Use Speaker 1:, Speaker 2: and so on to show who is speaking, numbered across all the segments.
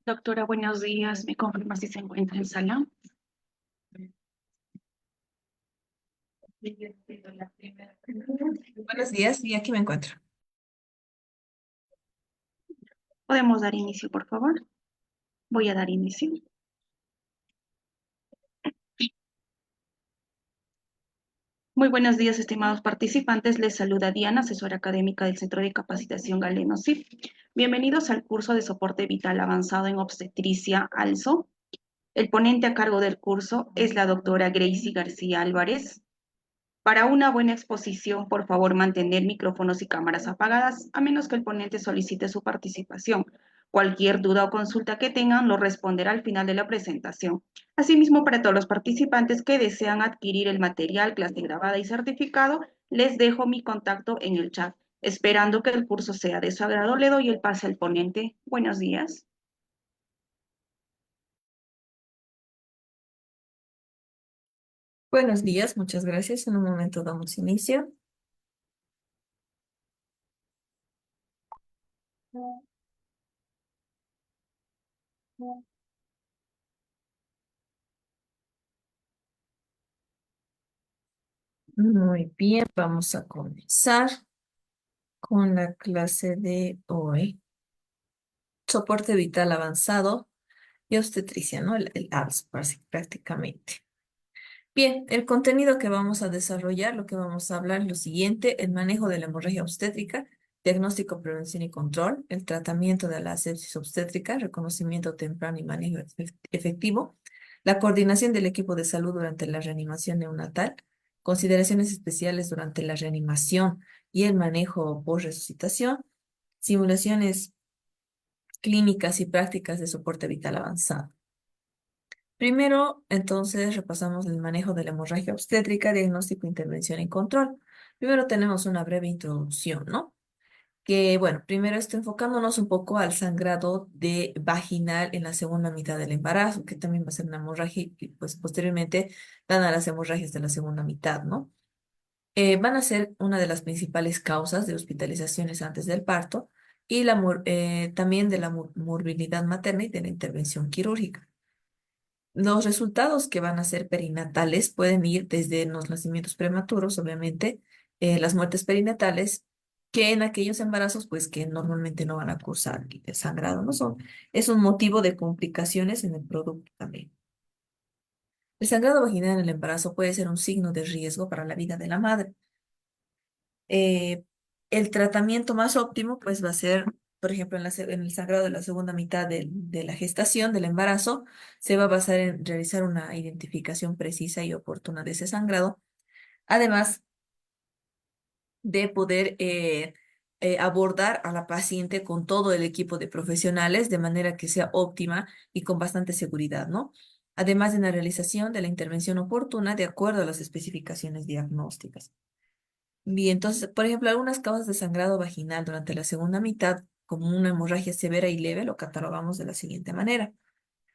Speaker 1: Doctora, buenos días. ¿Me confirma si se encuentra en sala?
Speaker 2: Buenos días, y aquí me encuentro.
Speaker 1: ¿Podemos dar inicio, por favor? Voy a dar inicio. Muy buenos días, estimados participantes. Les saluda Diana, asesora académica del Centro de Capacitación Galeno CIF. Bienvenidos al curso de soporte vital avanzado en obstetricia ALSO. El ponente a cargo del curso es la doctora Gracie García Álvarez. Para una buena exposición, por favor, mantener micrófonos y cámaras apagadas, a menos que el ponente solicite su participación. Cualquier duda o consulta que tengan lo responderá al final de la presentación. Asimismo, para todos los participantes que desean adquirir el material, clase grabada y certificado, les dejo mi contacto en el chat. Esperando que el curso sea de su agrado, le doy el pase al ponente. Buenos días.
Speaker 2: Buenos días, muchas gracias. En un momento damos inicio. Muy bien, vamos a comenzar con la clase de hoy. Soporte vital avanzado y obstetricia, ¿no? El ALS, prácticamente. Bien, el contenido que vamos a desarrollar, lo que vamos a hablar es lo siguiente: el manejo de la hemorragia obstétrica, diagnóstico, prevención y control, el tratamiento de la sepsis obstétrica, reconocimiento temprano y manejo efectivo, la coordinación del equipo de salud durante la reanimación neonatal, consideraciones especiales durante la reanimación y el manejo post-resucitación, simulaciones clínicas y prácticas de soporte vital avanzado. Primero, entonces, repasamos el manejo de la hemorragia obstétrica, diagnóstico, intervención y control. Primero tenemos una breve introducción, ¿no? Que, bueno, primero esto enfocándonos un poco al sangrado de vaginal en la segunda mitad del embarazo, que también va a ser una hemorragia y pues posteriormente dan a las hemorragias de la segunda mitad, ¿no? Van a ser una de las principales causas de hospitalizaciones antes del parto y también de la morbilidad materna y de la intervención quirúrgica. Los resultados que van a ser perinatales pueden ir desde los nacimientos prematuros, obviamente, las muertes perinatales, que en aquellos embarazos, pues que normalmente no van a cursar el sangrado, no son, es un motivo de complicaciones en el producto también. El sangrado vaginal en el embarazo puede ser un signo de riesgo para la vida de la madre. Eh, el tratamiento más óptimo, pues va a ser, por ejemplo, en el sangrado de la segunda mitad de la gestación, del embarazo, se va a basar en realizar una identificación precisa y oportuna de ese sangrado, además de poder abordar a la paciente con todo el equipo de profesionales de manera que sea óptima y con bastante seguridad, ¿no? Además de la realización de la intervención oportuna de acuerdo a las especificaciones diagnósticas. Bien, entonces, por ejemplo, algunas causas de sangrado vaginal durante la segunda mitad, como una hemorragia severa y leve, lo catalogamos de la siguiente manera.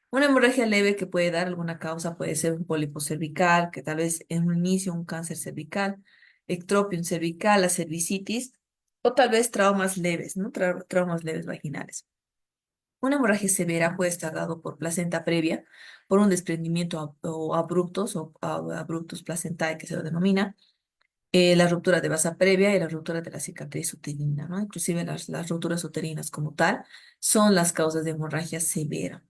Speaker 2: Una hemorragia leve que puede dar alguna causa puede ser un pólipo cervical, que tal vez en un inicio un cáncer cervical, ectropion cervical, la cervicitis, o tal vez traumas leves, ¿no? Traumas leves vaginales. Una hemorragia severa puede estar dado por placenta previa, por un desprendimiento o abruptos o abruptus placentae que se lo denomina, la ruptura de basa previa y la ruptura de la cicatriz uterina, ¿no? Inclusive las rupturas uterinas como tal son las causas de hemorragia severa.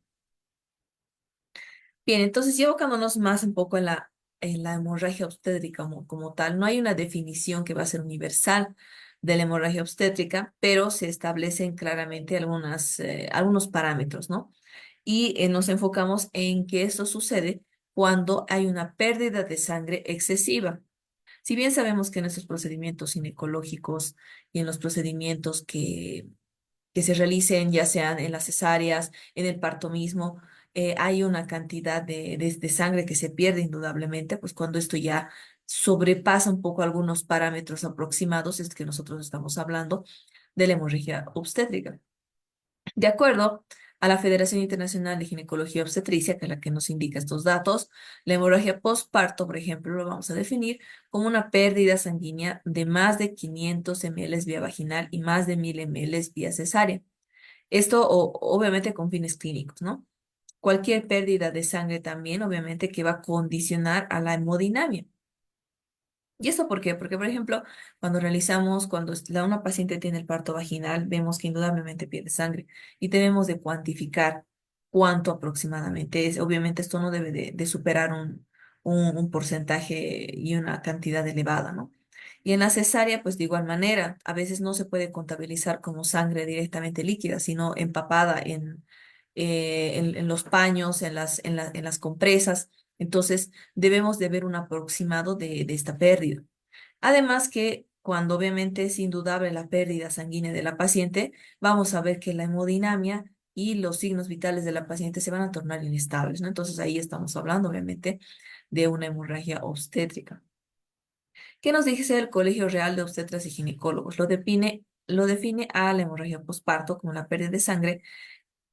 Speaker 2: Bien, entonces ya enfocándonos más un poco en la hemorragia obstétrica como tal, no hay una definición que va a ser universal de la hemorragia obstétrica, pero se establecen claramente algunos parámetros, ¿no? Y nos enfocamos en que esto sucede cuando hay una pérdida de sangre excesiva. Si bien sabemos que en estos procedimientos ginecológicos y en los procedimientos que se realicen, ya sean en las cesáreas, en el parto mismo, hay una cantidad de sangre que se pierde indudablemente, pues cuando esto ya sobrepasa un poco algunos parámetros aproximados, es que nosotros estamos hablando de la hemorragia obstétrica. De acuerdo a la Federación Internacional de Ginecología y Obstetricia, que es la que nos indica estos datos, la hemorragia postparto, por ejemplo, lo vamos a definir como una pérdida sanguínea de más de 500 ml vía vaginal y más de 1000 ml vía cesárea. Esto obviamente con fines clínicos, ¿no? Cualquier pérdida de sangre también, obviamente, que va a condicionar a la hemodinamia. ¿Y esto por qué? Porque, por ejemplo, cuando una paciente tiene el parto vaginal, vemos que indudablemente pierde sangre y debemos de cuantificar cuánto aproximadamente es. Obviamente esto no debe de superar un porcentaje y una cantidad elevada, ¿no? Y en la cesárea, pues de igual manera, a veces no se puede contabilizar como sangre directamente líquida, sino empapada en los paños, en las compresas. Entonces, debemos de ver un aproximado de esta pérdida. Además que cuando obviamente es indudable la pérdida sanguínea de la paciente, vamos a ver que la hemodinamia y los signos vitales de la paciente se van a tornar inestables, ¿no? Entonces ahí estamos hablando obviamente de una hemorragia obstétrica. ¿Qué nos dice el Colegio Real de Obstetras y Ginecólogos? Lo define a la hemorragia posparto como la pérdida de sangre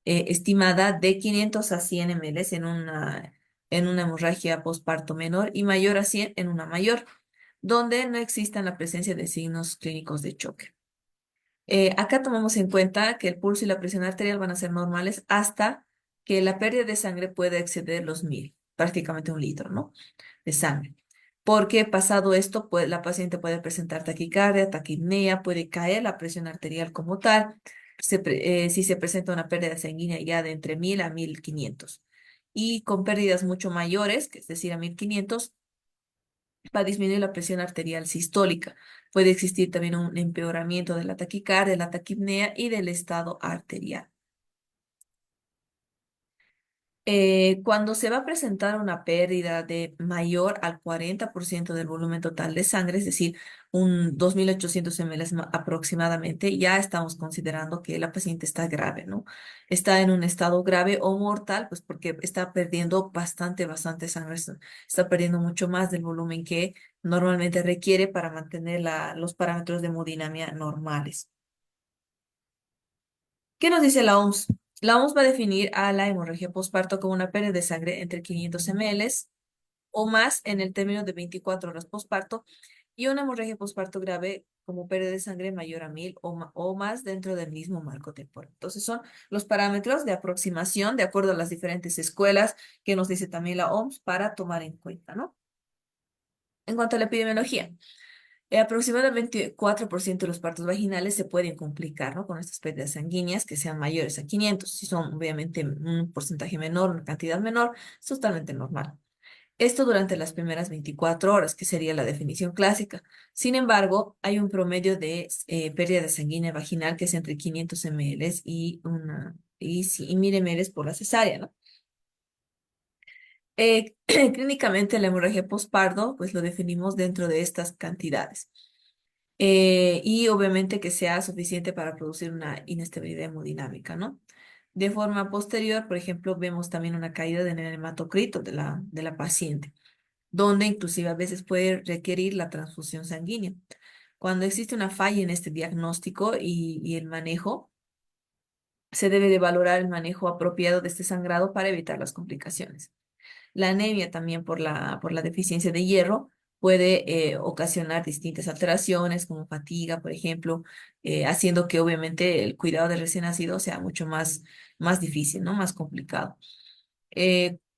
Speaker 2: estimada de 500 a 100 ml en una hemorragia posparto menor y mayor a 100 en una mayor, donde no exista la presencia de signos clínicos de choque. Acá tomamos en cuenta que el pulso y la presión arterial van a ser normales hasta que la pérdida de sangre pueda exceder los 1000, prácticamente un litro, ¿no? De sangre. Porque pasado esto, pues, la paciente puede presentar taquicardia, taquipnea, puede caer la presión arterial como tal, si se presenta una pérdida sanguínea ya de entre 1000 a 1500. Y con pérdidas mucho mayores, que es decir, a 1500, va a disminuir la presión arterial sistólica. Puede existir también un empeoramiento de la taquicardia, de la taquipnea y del estado arterial. Cuando se va a presentar una pérdida de mayor al 40% del volumen total de sangre, es decir, un 2800 ml aproximadamente, ya estamos considerando que la paciente está grave, ¿no? Está en un estado grave o mortal, pues porque está perdiendo bastante sangre, está perdiendo mucho más del volumen que normalmente requiere para mantener los parámetros de hemodinamia normales. ¿Qué nos dice la OMS? La OMS va a definir a la hemorragia postparto como una pérdida de sangre entre 500 ml o más en el término de 24 horas postparto y una hemorragia postparto grave como pérdida de sangre mayor a 1000 o más dentro del mismo marco temporal. Entonces son los parámetros de aproximación de acuerdo a las diferentes escuelas que nos dice también la OMS para tomar en cuenta, ¿no? En cuanto a la epidemiología. Aproximadamente 24% de los partos vaginales se pueden complicar, ¿no? Con estas pérdidas sanguíneas que sean mayores a 500. Si son obviamente un porcentaje menor, una cantidad menor, es totalmente normal. Esto durante las primeras 24 horas, que sería la definición clásica. Sin embargo, hay un promedio de pérdida de sanguínea vaginal que es entre 500 ml y 1000 ml por la cesárea, ¿no? Clínicamente la hemorragia postparto, pues lo definimos dentro de estas cantidades. Y obviamente que sea suficiente para producir una inestabilidad hemodinámica, ¿no? De forma posterior, por ejemplo, vemos también una caída en el hematocrito de la paciente, donde inclusive a veces puede requerir la transfusión sanguínea. Cuando existe una falla en este diagnóstico y el manejo, se debe de valorar el manejo apropiado de este sangrado para evitar las complicaciones. La anemia también por la deficiencia de hierro puede ocasionar distintas alteraciones como fatiga, por ejemplo, haciendo que obviamente el cuidado del recién nacido sea mucho más difícil, ¿no? Más complicado.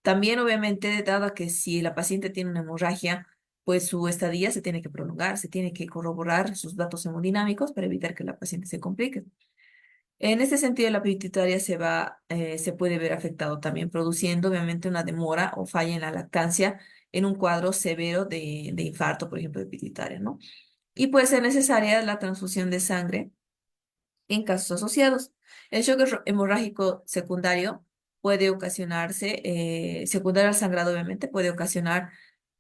Speaker 2: También obviamente, dado que si la paciente tiene una hemorragia, pues su estadía se tiene que prolongar, se tiene que corroborar sus datos hemodinámicos para evitar que la paciente se complique. En este sentido, la pituitaria se puede ver afectado también, produciendo obviamente una demora o falla en la lactancia en un cuadro severo de infarto, por ejemplo, de pituitaria, ¿no? Y puede ser necesaria la transfusión de sangre en casos asociados. El shock hemorrágico secundario puede ocasionarse, secundario al sangrado, obviamente, puede ocasionar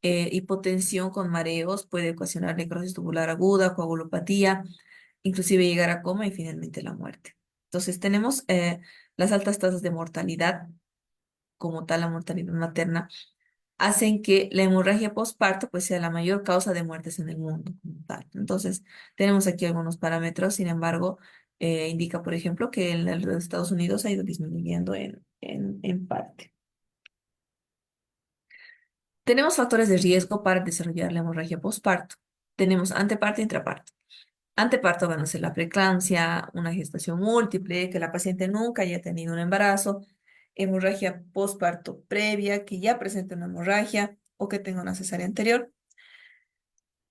Speaker 2: hipotensión con mareos, puede ocasionar necrosis tubular aguda, coagulopatía, inclusive llegar a coma y finalmente la muerte. Entonces, tenemos las altas tasas de mortalidad, como tal la mortalidad materna, hacen que la hemorragia postparto pues sea la mayor causa de muertes en el mundo como tal. Entonces, tenemos aquí algunos parámetros, sin embargo, indica, por ejemplo, que en los Estados Unidos ha ido disminuyendo en parte. Tenemos factores de riesgo para desarrollar la hemorragia postparto. Tenemos anteparto e intraparto. Anteparto van a ser la preeclampsia, una gestación múltiple, que la paciente nunca haya tenido un embarazo, hemorragia postparto previa, que ya presente una hemorragia o que tenga una cesárea anterior.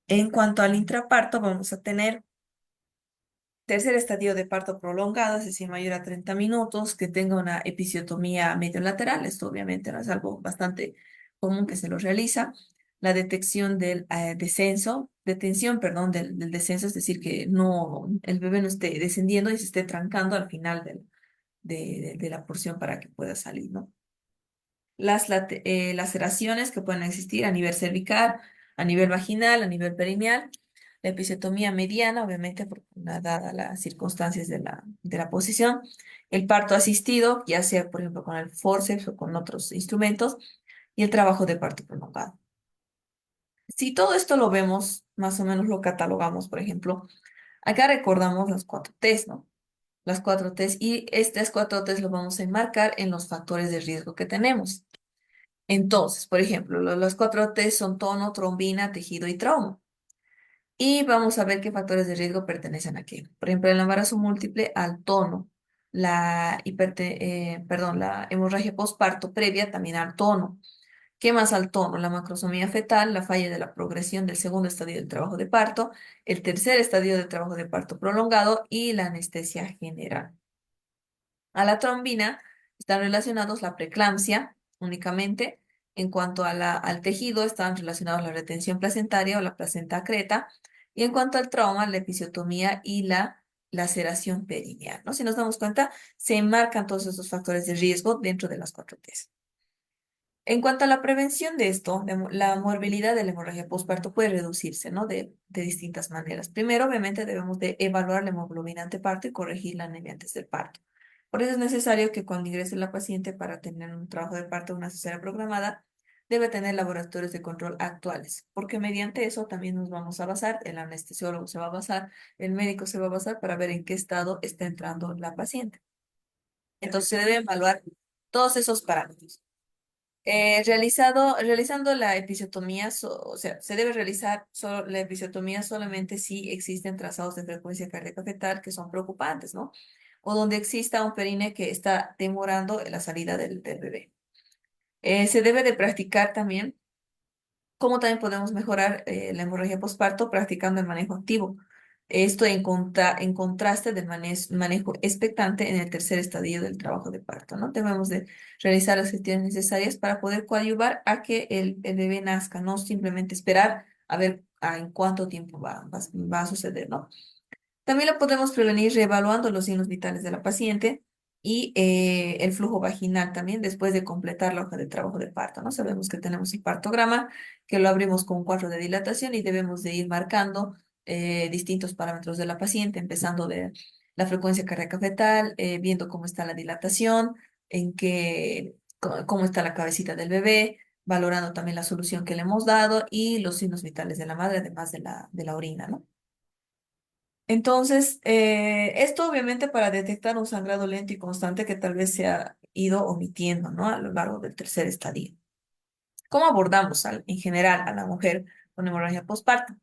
Speaker 2: En cuanto al intraparto, vamos a tener tercer estadio de parto prolongado, es decir, mayor a 30 minutos, que tenga una episiotomía medio lateral. Esto obviamente no es algo bastante común que se lo realiza. La detección del descenso, detención, perdón, del descenso, es decir, que no, el bebé no esté descendiendo y se esté trancando al final de la porción para que pueda salir, ¿no? Las laceraciones que pueden existir a nivel cervical, a nivel vaginal, a nivel perineal, la episiotomía mediana, obviamente, dada las circunstancias de la posición, el parto asistido, ya sea, por ejemplo, con el forceps o con otros instrumentos, y el trabajo de parto prolongado. Si todo esto lo vemos, más o menos lo catalogamos, por ejemplo, acá recordamos las 4 T's, ¿no? Las 4 T's, y estas 4 T's lo vamos a enmarcar en los factores de riesgo que tenemos. Entonces, por ejemplo, los 4 T son tono, trombina, tejido y trauma. Y vamos a ver qué factores de riesgo pertenecen a qué. Por ejemplo, el embarazo múltiple al tono, la hemorragia postparto previa también al tono. ¿Qué más al tono? La macrosomía fetal, la falla de la progresión del segundo estadio del trabajo de parto, el tercer estadio del trabajo de parto prolongado y la anestesia general. A la trombina están relacionados la preeclampsia únicamente. En cuanto al tejido, están relacionados la retención placentaria o la placenta creta. Y en cuanto al trauma, la episiotomía y la laceración perineal, ¿no? Si nos damos cuenta, se enmarcan todos esos factores de riesgo dentro de las 4 T's. En cuanto a la prevención de esto, la morbilidad de la hemorragia postparto puede reducirse, ¿no? De distintas maneras. Primero, obviamente, debemos de evaluar la hemoglobina anteparto y corregir la anemia antes del parto. Por eso es necesario que cuando ingrese la paciente para tener un trabajo de parto o una cesárea programada, debe tener laboratorios de control actuales, porque mediante eso también nos vamos a basar, el anestesiólogo se va a basar, el médico se va a basar para ver en qué estado está entrando la paciente. Entonces, se debe evaluar todos esos parámetros. Realizando la episiotomía, o sea, se debe realizar la episiotomía solamente si existen trazados de frecuencia cardíaca fetal que son preocupantes, ¿no? O donde exista un perine que está demorando la salida del bebé. Se debe de practicar también. ¿Cómo también podemos mejorar la hemorragia postparto practicando el manejo activo? Esto en contraste del manejo expectante en el tercer estadio del trabajo de parto, ¿no? Debemos de realizar las gestiones necesarias para poder coadyuvar a que el bebé nazca, no simplemente esperar a ver en cuánto tiempo va a suceder, ¿no? También lo podemos prevenir reevaluando los signos vitales de la paciente y el flujo vaginal también después de completar la hoja de trabajo de parto, ¿no? Sabemos que tenemos el partograma, que lo abrimos con 4 de dilatación y debemos de ir marcando distintos parámetros de la paciente, empezando de la frecuencia cardíaca fetal, viendo cómo está la dilatación, cómo está la cabecita del bebé, valorando también la solución que le hemos dado y los signos vitales de la madre, además de la orina, ¿no? Entonces, esto obviamente para detectar un sangrado lento y constante que tal vez se ha ido omitiendo, ¿no? A lo largo del tercer estadio. ¿Cómo abordamos en general a la mujer con hemorragia postparto?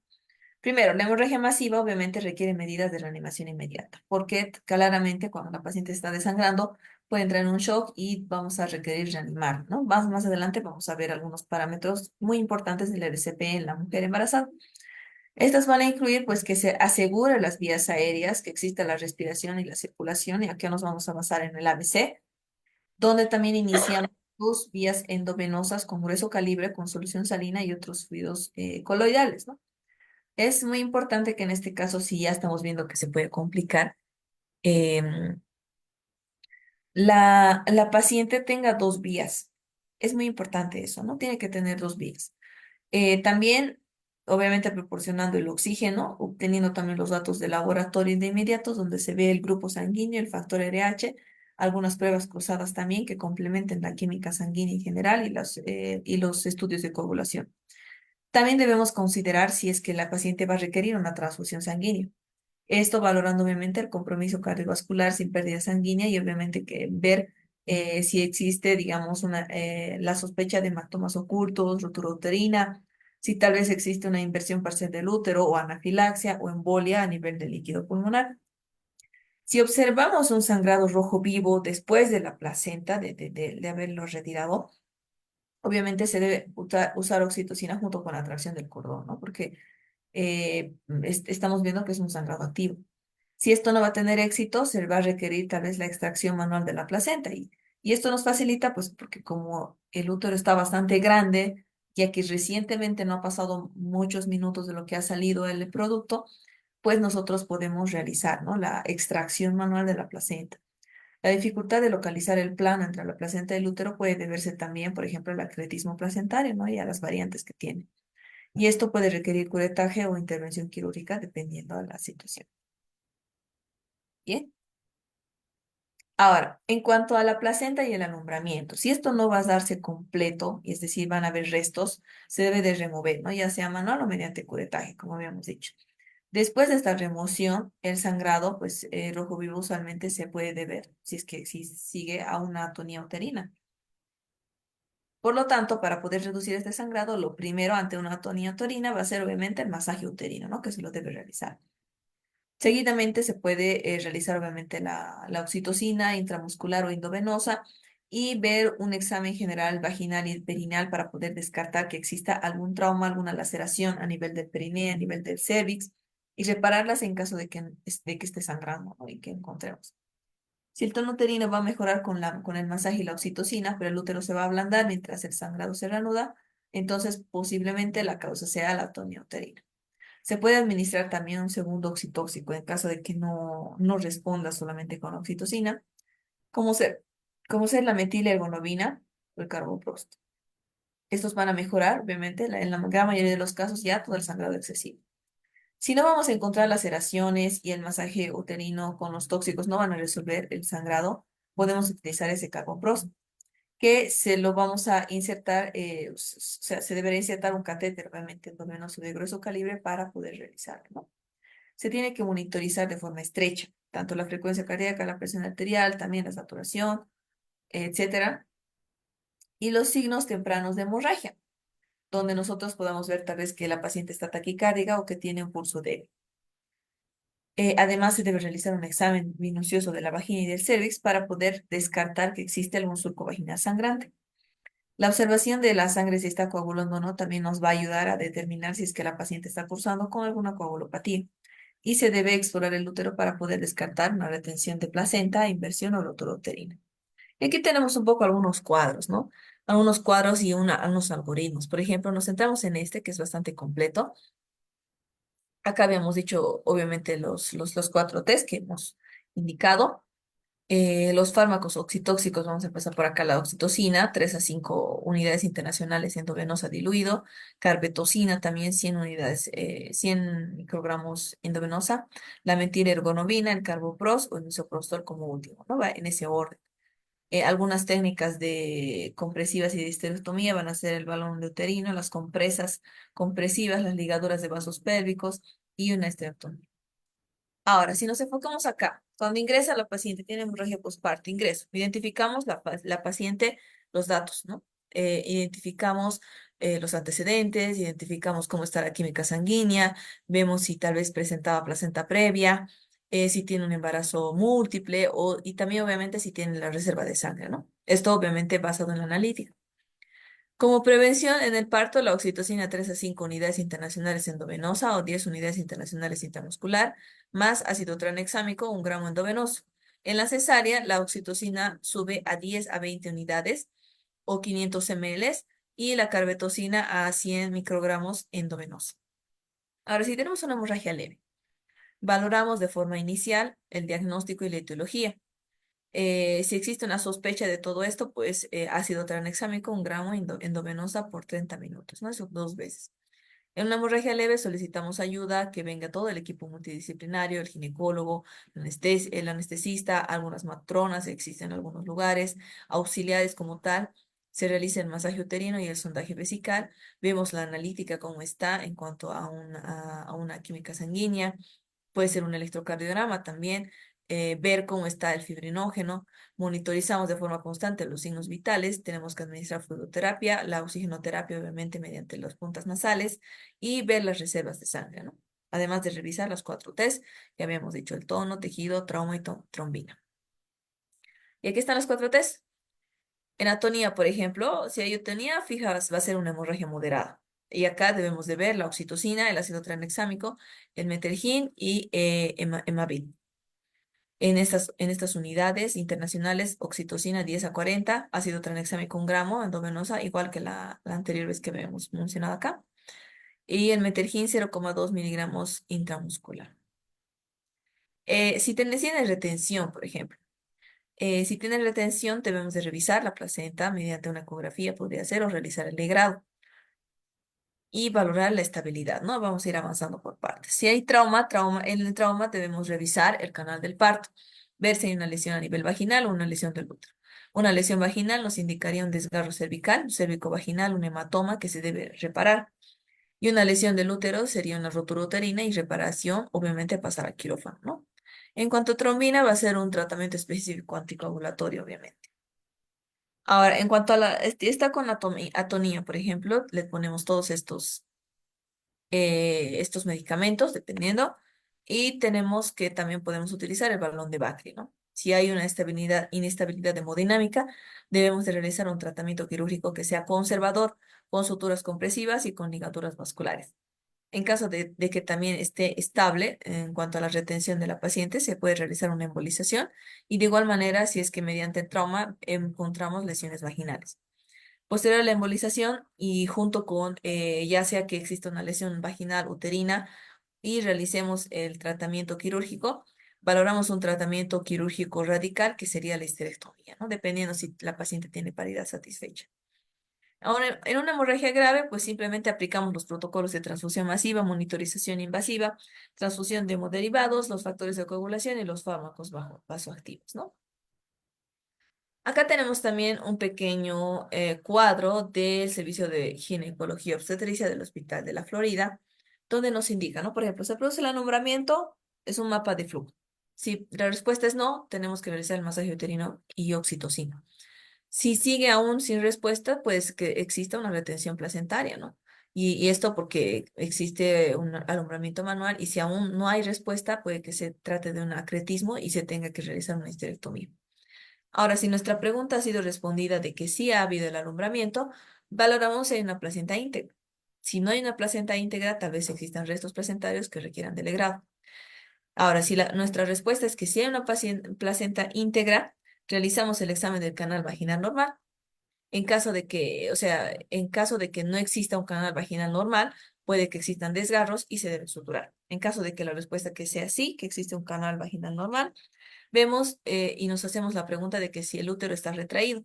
Speaker 2: Primero, la hemorragia masiva obviamente requiere medidas de reanimación inmediata, porque claramente cuando la paciente está desangrando puede entrar en un shock y vamos a requerir reanimar, ¿no? Más adelante vamos a ver algunos parámetros muy importantes del RCP en la mujer embarazada. Estas van a incluir, pues, que se asegure las vías aéreas, que exista la respiración y la circulación, y aquí nos vamos a basar en el ABC, donde también iniciamos dos vías endovenosas con grueso calibre, con solución salina y otros fluidos coloidales, ¿no? Es muy importante que en este caso, si ya estamos viendo que se puede complicar, em, la paciente tenga dos vías. Es muy importante eso, ¿no? Tiene que tener dos vías. También, obviamente, proporcionando el oxígeno, obteniendo también los datos de laboratorio de inmediatos, donde se ve el grupo sanguíneo, el factor RH, algunas pruebas cruzadas también que complementen la química sanguínea en general y los estudios de coagulación. También debemos considerar si es que la paciente va a requerir una transfusión sanguínea. Esto valorando obviamente el compromiso cardiovascular sin pérdida sanguínea y obviamente que ver si existe, digamos, la sospecha de hematomas ocultos, rotura uterina, si tal vez existe una inversión parcial del útero o anafilaxia o embolia a nivel del líquido pulmonar. Si observamos un sangrado rojo vivo después de la placenta, de haberlo retirado, obviamente se debe usar oxitocina junto con la atracción del cordón, ¿no? Porque estamos viendo que es un sangrado activo. Si esto no va a tener éxito, se va a requerir tal vez la extracción manual de la placenta y esto nos facilita, pues, porque como el útero está bastante grande, ya que recientemente no ha pasado muchos minutos de lo que ha salido el producto, pues nosotros podemos realizar, ¿no? La extracción manual de la placenta. La dificultad de localizar el plano entre la placenta y el útero puede deberse también, por ejemplo, al acretismo placentario, ¿no? Y a las variantes que tiene. Y esto puede requerir curetaje o intervención quirúrgica dependiendo de la situación. Bien. Ahora, en cuanto a la placenta y el alumbramiento, si esto no va a darse completo, y es decir, van a haber restos, se debe de remover, ¿no? Ya sea manual o mediante curetaje, como habíamos dicho. Después de esta remoción, el sangrado, pues rojo vivo usualmente se puede deber si es que si sigue a una atonía uterina. Por lo tanto, para poder reducir este sangrado, lo primero ante una atonía uterina va a ser obviamente el masaje uterino, ¿no? Que se lo debe realizar. Seguidamente se puede realizar obviamente la oxitocina intramuscular o endovenosa y ver un examen general vaginal y perineal para poder descartar que exista algún trauma, alguna laceración a nivel del perineo, a nivel del cervix y repararlas en caso de que esté sangrando, ¿no? Y que encontremos. Si el tono uterino va a mejorar con el masaje y la oxitocina, pero el útero se va a ablandar mientras el sangrado se reanuda, entonces posiblemente la causa sea la atonia uterina. Se puede administrar también un segundo oxitóxico en caso de que no responda solamente con oxitocina, como ser, como ser la metilergonobina o el carboprost. Estos van a mejorar, obviamente, en la gran mayoría de los casos ya todo el sangrado excesivo. Si no vamos a encontrar laceraciones y el masaje uterino con los tóxicos no van a resolver el sangrado, podemos utilizar ese carboprost, que se lo vamos a insertar, o sea, se debería insertar un catéter, obviamente, endovenoso de grueso calibre para poder realizarlo, ¿no? Se tiene que monitorizar de forma estrecha, tanto la frecuencia cardíaca, la presión arterial, también la saturación, etcétera, y los signos tempranos de hemorragia, donde nosotros podamos ver tal vez que la paciente está taquicárdica o que tiene un pulso débil. Además, se debe realizar un examen minucioso de la vagina y del cervix para poder descartar que existe algún surco vaginal sangrante. La observación de la sangre si está coagulando o no también nos va a ayudar a determinar si es que la paciente está cursando con alguna coagulopatía. Y se debe explorar el útero para poder descartar una retención de placenta, inversión o rotura uterina. Y aquí tenemos un poco algunos cuadros, ¿no? Algunos cuadros y algunos algoritmos. Por ejemplo, nos centramos en este, que es bastante completo. Acá habíamos dicho, obviamente, los cuatro test que hemos indicado. Los fármacos oxitóxicos, vamos a empezar por acá, la oxitocina, 3 a 5 unidades internacionales endovenosa diluido, carbetocina también 100 unidades, 100 microgramos endovenosa, la metilergonobina, el carbopros o el misoprostol como último, ¿no? Va en ese orden. Algunas técnicas de compresivas y de histerectomía van a ser el balón de uterino, las compresas compresivas, las ligaduras de vasos pélvicos y una esterectomía. Ahora, si nos enfocamos acá, cuando ingresa la paciente, tiene hemorragia postparto, ingreso, identificamos la paciente, los datos, ¿no? Identificamos los antecedentes, identificamos cómo está la química sanguínea, vemos si tal vez presentaba placenta previa, si tiene un embarazo múltiple y también obviamente si tiene la reserva de sangre, ¿no? Esto obviamente basado en la analítica. Como prevención en el parto, la oxitocina 3 a 5 unidades internacionales endovenosa o 10 unidades internacionales intramuscular, más ácido tranexámico, 1 gramo endovenoso. En la cesárea, la oxitocina sube a 10 a 20 unidades o 500 ml y la carbetocina a 100 microgramos endovenosa. Ahora, si tenemos una hemorragia leve, valoramos de forma inicial el diagnóstico y la etiología. Si existe una sospecha de todo esto, pues ácido tranexámico, 1 gramo endovenosa por 30 minutos, ¿no? Eso 2 veces. En una hemorragia leve solicitamos ayuda, que venga todo el equipo multidisciplinario, el ginecólogo, el anestesista, algunas matronas, existen en algunos lugares, auxiliares como tal. Se realiza el masaje uterino y el sondaje vesical. Vemos la analítica cómo está en cuanto a una química sanguínea. Puede ser un electrocardiograma también ver cómo está el fibrinógeno, monitorizamos de forma constante los signos vitales, tenemos que administrar fluidoterapia, la oxigenoterapia obviamente mediante las puntas nasales y ver las reservas de sangre, ¿no? Además de revisar las 4 T's que habíamos dicho, el tono, tejido, trauma y trombina. Y aquí están las 4 T's. En atonía, por ejemplo, si hay atonía fija va a ser una hemorragia moderada. Y acá debemos de ver la oxitocina, el ácido tranexámico, el metergin y hemavir. En estas unidades internacionales, oxitocina 10 a 40, ácido tranexámico 1 gramo, endovenosa, igual que la anterior vez que habíamos mencionado acá. Y el metergin 0,2 miligramos intramuscular. Si tienes retención, por ejemplo. Si tiene retención, debemos de revisar la placenta mediante una ecografía, podría ser, o realizar el legrado y valorar la estabilidad, ¿no? Vamos a ir avanzando por partes. Si hay en el trauma debemos revisar el canal del parto, ver si hay una lesión a nivel vaginal o una lesión del útero. Una lesión vaginal nos indicaría un desgarro cervical, cérvico-vaginal, un hematoma que se debe reparar. Y una lesión del útero sería una rotura uterina y reparación, obviamente, pasar al quirófano, ¿no? En cuanto a trombina, va a ser un tratamiento específico anticoagulatorio, obviamente. Ahora, en cuanto a esta con atonía, por ejemplo, le ponemos todos estos medicamentos, dependiendo, y tenemos que también podemos utilizar el balón de Bacri, ¿no? Si hay una inestabilidad hemodinámica, debemos de realizar un tratamiento quirúrgico que sea conservador, con suturas compresivas y con ligaduras vasculares. En caso de que también esté estable en cuanto a la retención de la paciente, se puede realizar una embolización y de igual manera, si es que mediante el trauma encontramos lesiones vaginales. Posterior a la embolización y junto con ya sea que exista una lesión vaginal uterina y realicemos el tratamiento quirúrgico, valoramos un tratamiento quirúrgico radical que sería la histerectomía, ¿no? Dependiendo si la paciente tiene paridad satisfecha. Ahora, en una hemorragia grave, pues simplemente aplicamos los protocolos de transfusión masiva, monitorización invasiva, transfusión de hemoderivados, los factores de coagulación y los fármacos vasoactivos, ¿no? Acá tenemos también un pequeño cuadro del Servicio de Ginecología Obstetricia del Hospital de la Florida, donde nos indica, ¿no? Por ejemplo, se produce el alumbramiento, es un mapa de flujo. Si la respuesta es no, tenemos que realizar el masaje uterino y oxitocina. Si sigue aún sin respuesta, pues que exista una retención placentaria, ¿no? Y esto porque existe un alumbramiento manual y si aún no hay respuesta, puede que se trate de un acretismo y se tenga que realizar una histerectomía. Ahora, si nuestra pregunta ha sido respondida de que sí ha habido el alumbramiento, valoramos si hay una placenta íntegra. Si no hay una placenta íntegra, tal vez existan restos placentarios que requieran del legrado. Ahora, si nuestra respuesta es que sí hay una placenta íntegra, realizamos el examen del canal vaginal normal. En caso de que, o sea, en caso de que no exista un canal vaginal normal, puede que existan desgarros y se debe suturar. En caso de que la respuesta que sea sí, que existe un canal vaginal normal, vemos y nos hacemos la pregunta de que si el útero está retraído.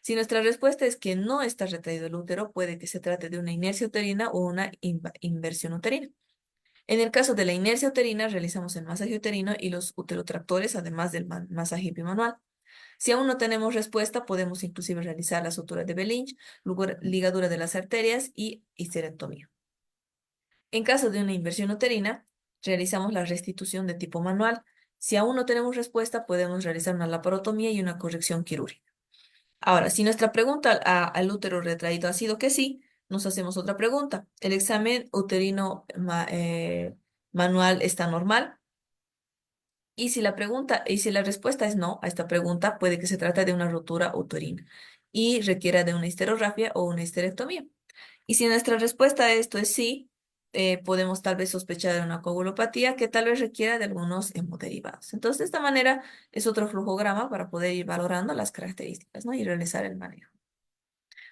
Speaker 2: Si nuestra respuesta es que no está retraído el útero, puede que se trate de una inercia uterina o una inversión uterina. En el caso de la inercia uterina, realizamos el masaje uterino y los uterotractores, además del masaje bimanual. Si aún no tenemos respuesta, podemos inclusive realizar la sutura de Belinch, ligadura de las arterias y histerectomía. En caso de una inversión uterina, realizamos la restitución de tipo manual. Si aún no tenemos respuesta, podemos realizar una laparotomía y una corrección quirúrgica. Ahora, si nuestra pregunta al útero retraído ha sido que sí, nos hacemos otra pregunta. ¿El examen uterino manual está normal? Y si la respuesta es no a esta pregunta, puede que se trate de una rotura uterina y requiera de una histerografía o una histerectomía. Y si nuestra respuesta a esto es sí, podemos tal vez sospechar de una coagulopatía que tal vez requiera de algunos hemoderivados. Entonces, de esta manera es otro flujograma para poder ir valorando las características, ¿no? Y realizar el manejo.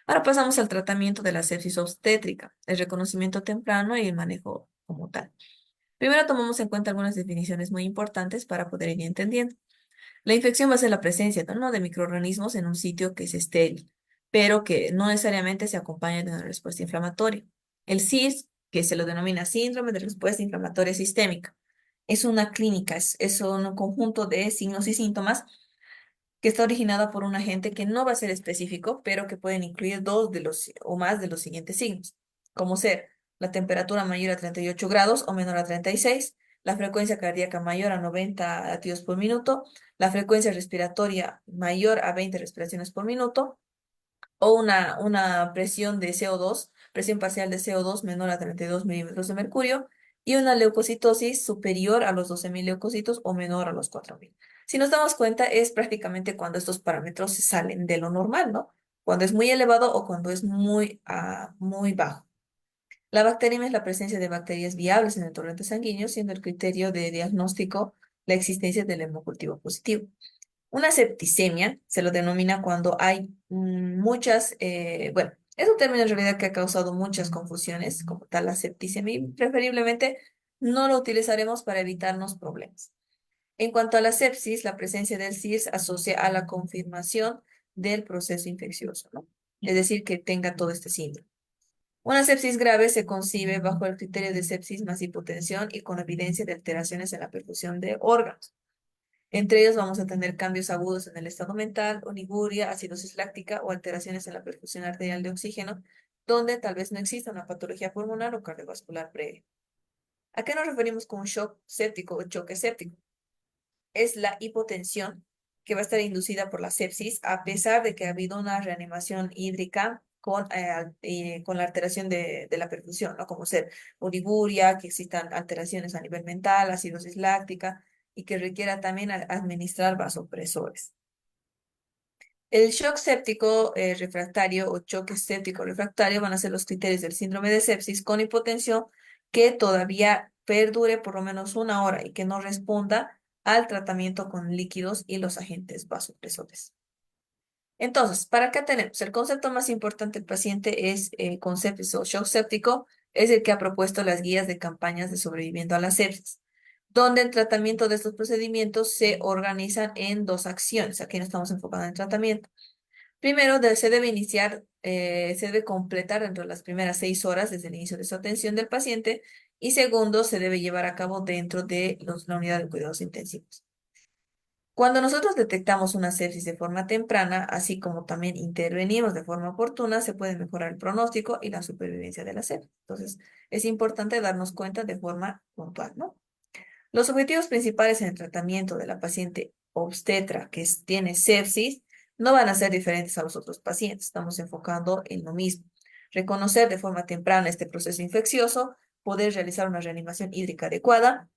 Speaker 2: Ahora pasamos al tratamiento de la sepsis obstétrica, el reconocimiento temprano y el manejo como tal. Primero tomamos en cuenta algunas definiciones muy importantes para poder ir entendiendo. La infección va a ser la presencia, ¿no? de microorganismos en un sitio que es estéril, pero que no necesariamente se acompaña de una respuesta inflamatoria. El SIRS, que se lo denomina síndrome de respuesta inflamatoria sistémica, es una clínica, es un conjunto de signos y síntomas que está originada por un agente que no va a ser específico, pero que pueden incluir dos de los o más de los siguientes signos, como ser la temperatura mayor a 38 grados o menor a 36, la frecuencia cardíaca mayor a 90 latidos por minuto, la frecuencia respiratoria mayor a 20 respiraciones por minuto, o una presión de CO2, presión parcial de CO2 menor a 32 milímetros de mercurio, y una leucocitosis superior a los 12.000 leucocitos o menor a los 4.000. Si nos damos cuenta, es prácticamente cuando estos parámetros se salen de lo normal, ¿no? Cuando es muy elevado o cuando es muy bajo. La bacteriemia es la presencia de bacterias viables en el torrente sanguíneo, siendo el criterio de diagnóstico la existencia del hemocultivo positivo. Una septicemia se lo denomina cuando hay muchas, bueno, es un término en realidad que ha causado muchas confusiones, como tal la septicemia, y preferiblemente no lo utilizaremos para evitarnos problemas. En cuanto a la sepsis, la presencia del SIRS asocia a la confirmación del proceso infeccioso, ¿no? Es decir, que tenga todo este síndrome. Una sepsis grave se concibe bajo el criterio de sepsis más hipotensión y con evidencia de alteraciones en la perfusión de órganos. Entre ellos vamos a tener cambios agudos en el estado mental, oliguria, acidosis láctica o alteraciones en la perfusión arterial de oxígeno, donde tal vez no exista una patología pulmonar o cardiovascular previa. ¿A qué nos referimos con shock séptico o choque séptico? Es la hipotensión que va a estar inducida por la sepsis, a pesar de que ha habido una reanimación hídrica con la alteración de la perfusión, ¿no? Como ser oliguria, que existan alteraciones a nivel mental, acidosis láctica, y que requiera también administrar vasopresores. El shock séptico refractario o choque séptico refractario van a ser los criterios del síndrome de sepsis con hipotensión que todavía perdure por lo menos una hora y que no responda al tratamiento con líquidos y los agentes vasopresores. Entonces, ¿para qué tenemos? El concepto más importante del paciente es con sepsis o shock séptico, es el que ha propuesto las guías de campañas de sobreviviendo a la sepsis, donde el tratamiento de estos procedimientos se organizan en dos acciones. Aquí no estamos enfocados en el tratamiento. Primero, se debe iniciar, se debe completar dentro de las primeras 6 horas desde el inicio de su atención del paciente. Y segundo, se debe llevar a cabo dentro de la unidad de cuidados intensivos. Cuando nosotros detectamos una sepsis de forma temprana, así como también intervenimos de forma oportuna, se puede mejorar el pronóstico y la supervivencia de la sepsis. Entonces, es importante darnos cuenta de forma puntual, ¿no? Los objetivos principales en el tratamiento de la paciente obstetra tiene sepsis no van a ser diferentes a los otros pacientes. Estamos enfocando en lo mismo. Reconocer de forma temprana este proceso infeccioso, poder realizar una reanimación hídrica adecuada,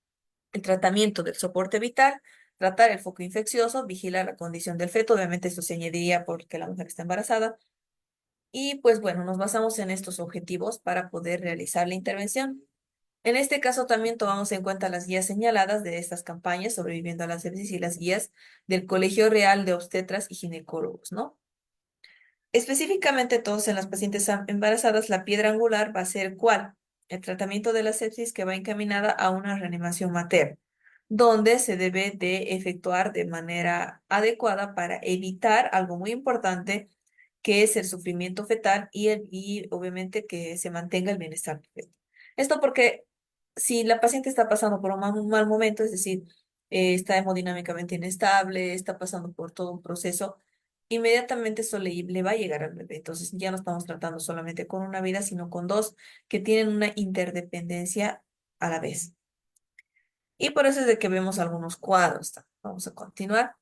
Speaker 2: el tratamiento del soporte vital, tratar el foco infeccioso, vigilar la condición del feto. Obviamente esto se añadiría porque la mujer está embarazada. Y pues bueno, nos basamos en estos objetivos para poder realizar la intervención. En este caso también tomamos en cuenta las guías señaladas de estas campañas sobreviviendo a la sepsis y las guías del Colegio Real de Obstetras y Ginecólogos, ¿no? Específicamente todos en las pacientes embarazadas, la piedra angular va a ser ¿cuál? El tratamiento de la sepsis que va encaminada a una reanimación materna, donde se debe de efectuar de manera adecuada para evitar algo muy importante, que es el sufrimiento fetal y obviamente que se mantenga el bienestar del feto. Esto porque si la paciente está pasando por un mal momento, es decir, está hemodinámicamente inestable, está pasando por todo un proceso, inmediatamente eso le va a llegar al bebé. Entonces ya no estamos tratando solamente con una vida, sino con dos que tienen una interdependencia a la vez. Y por eso es de que vemos algunos cuadros. Vamos a continuar.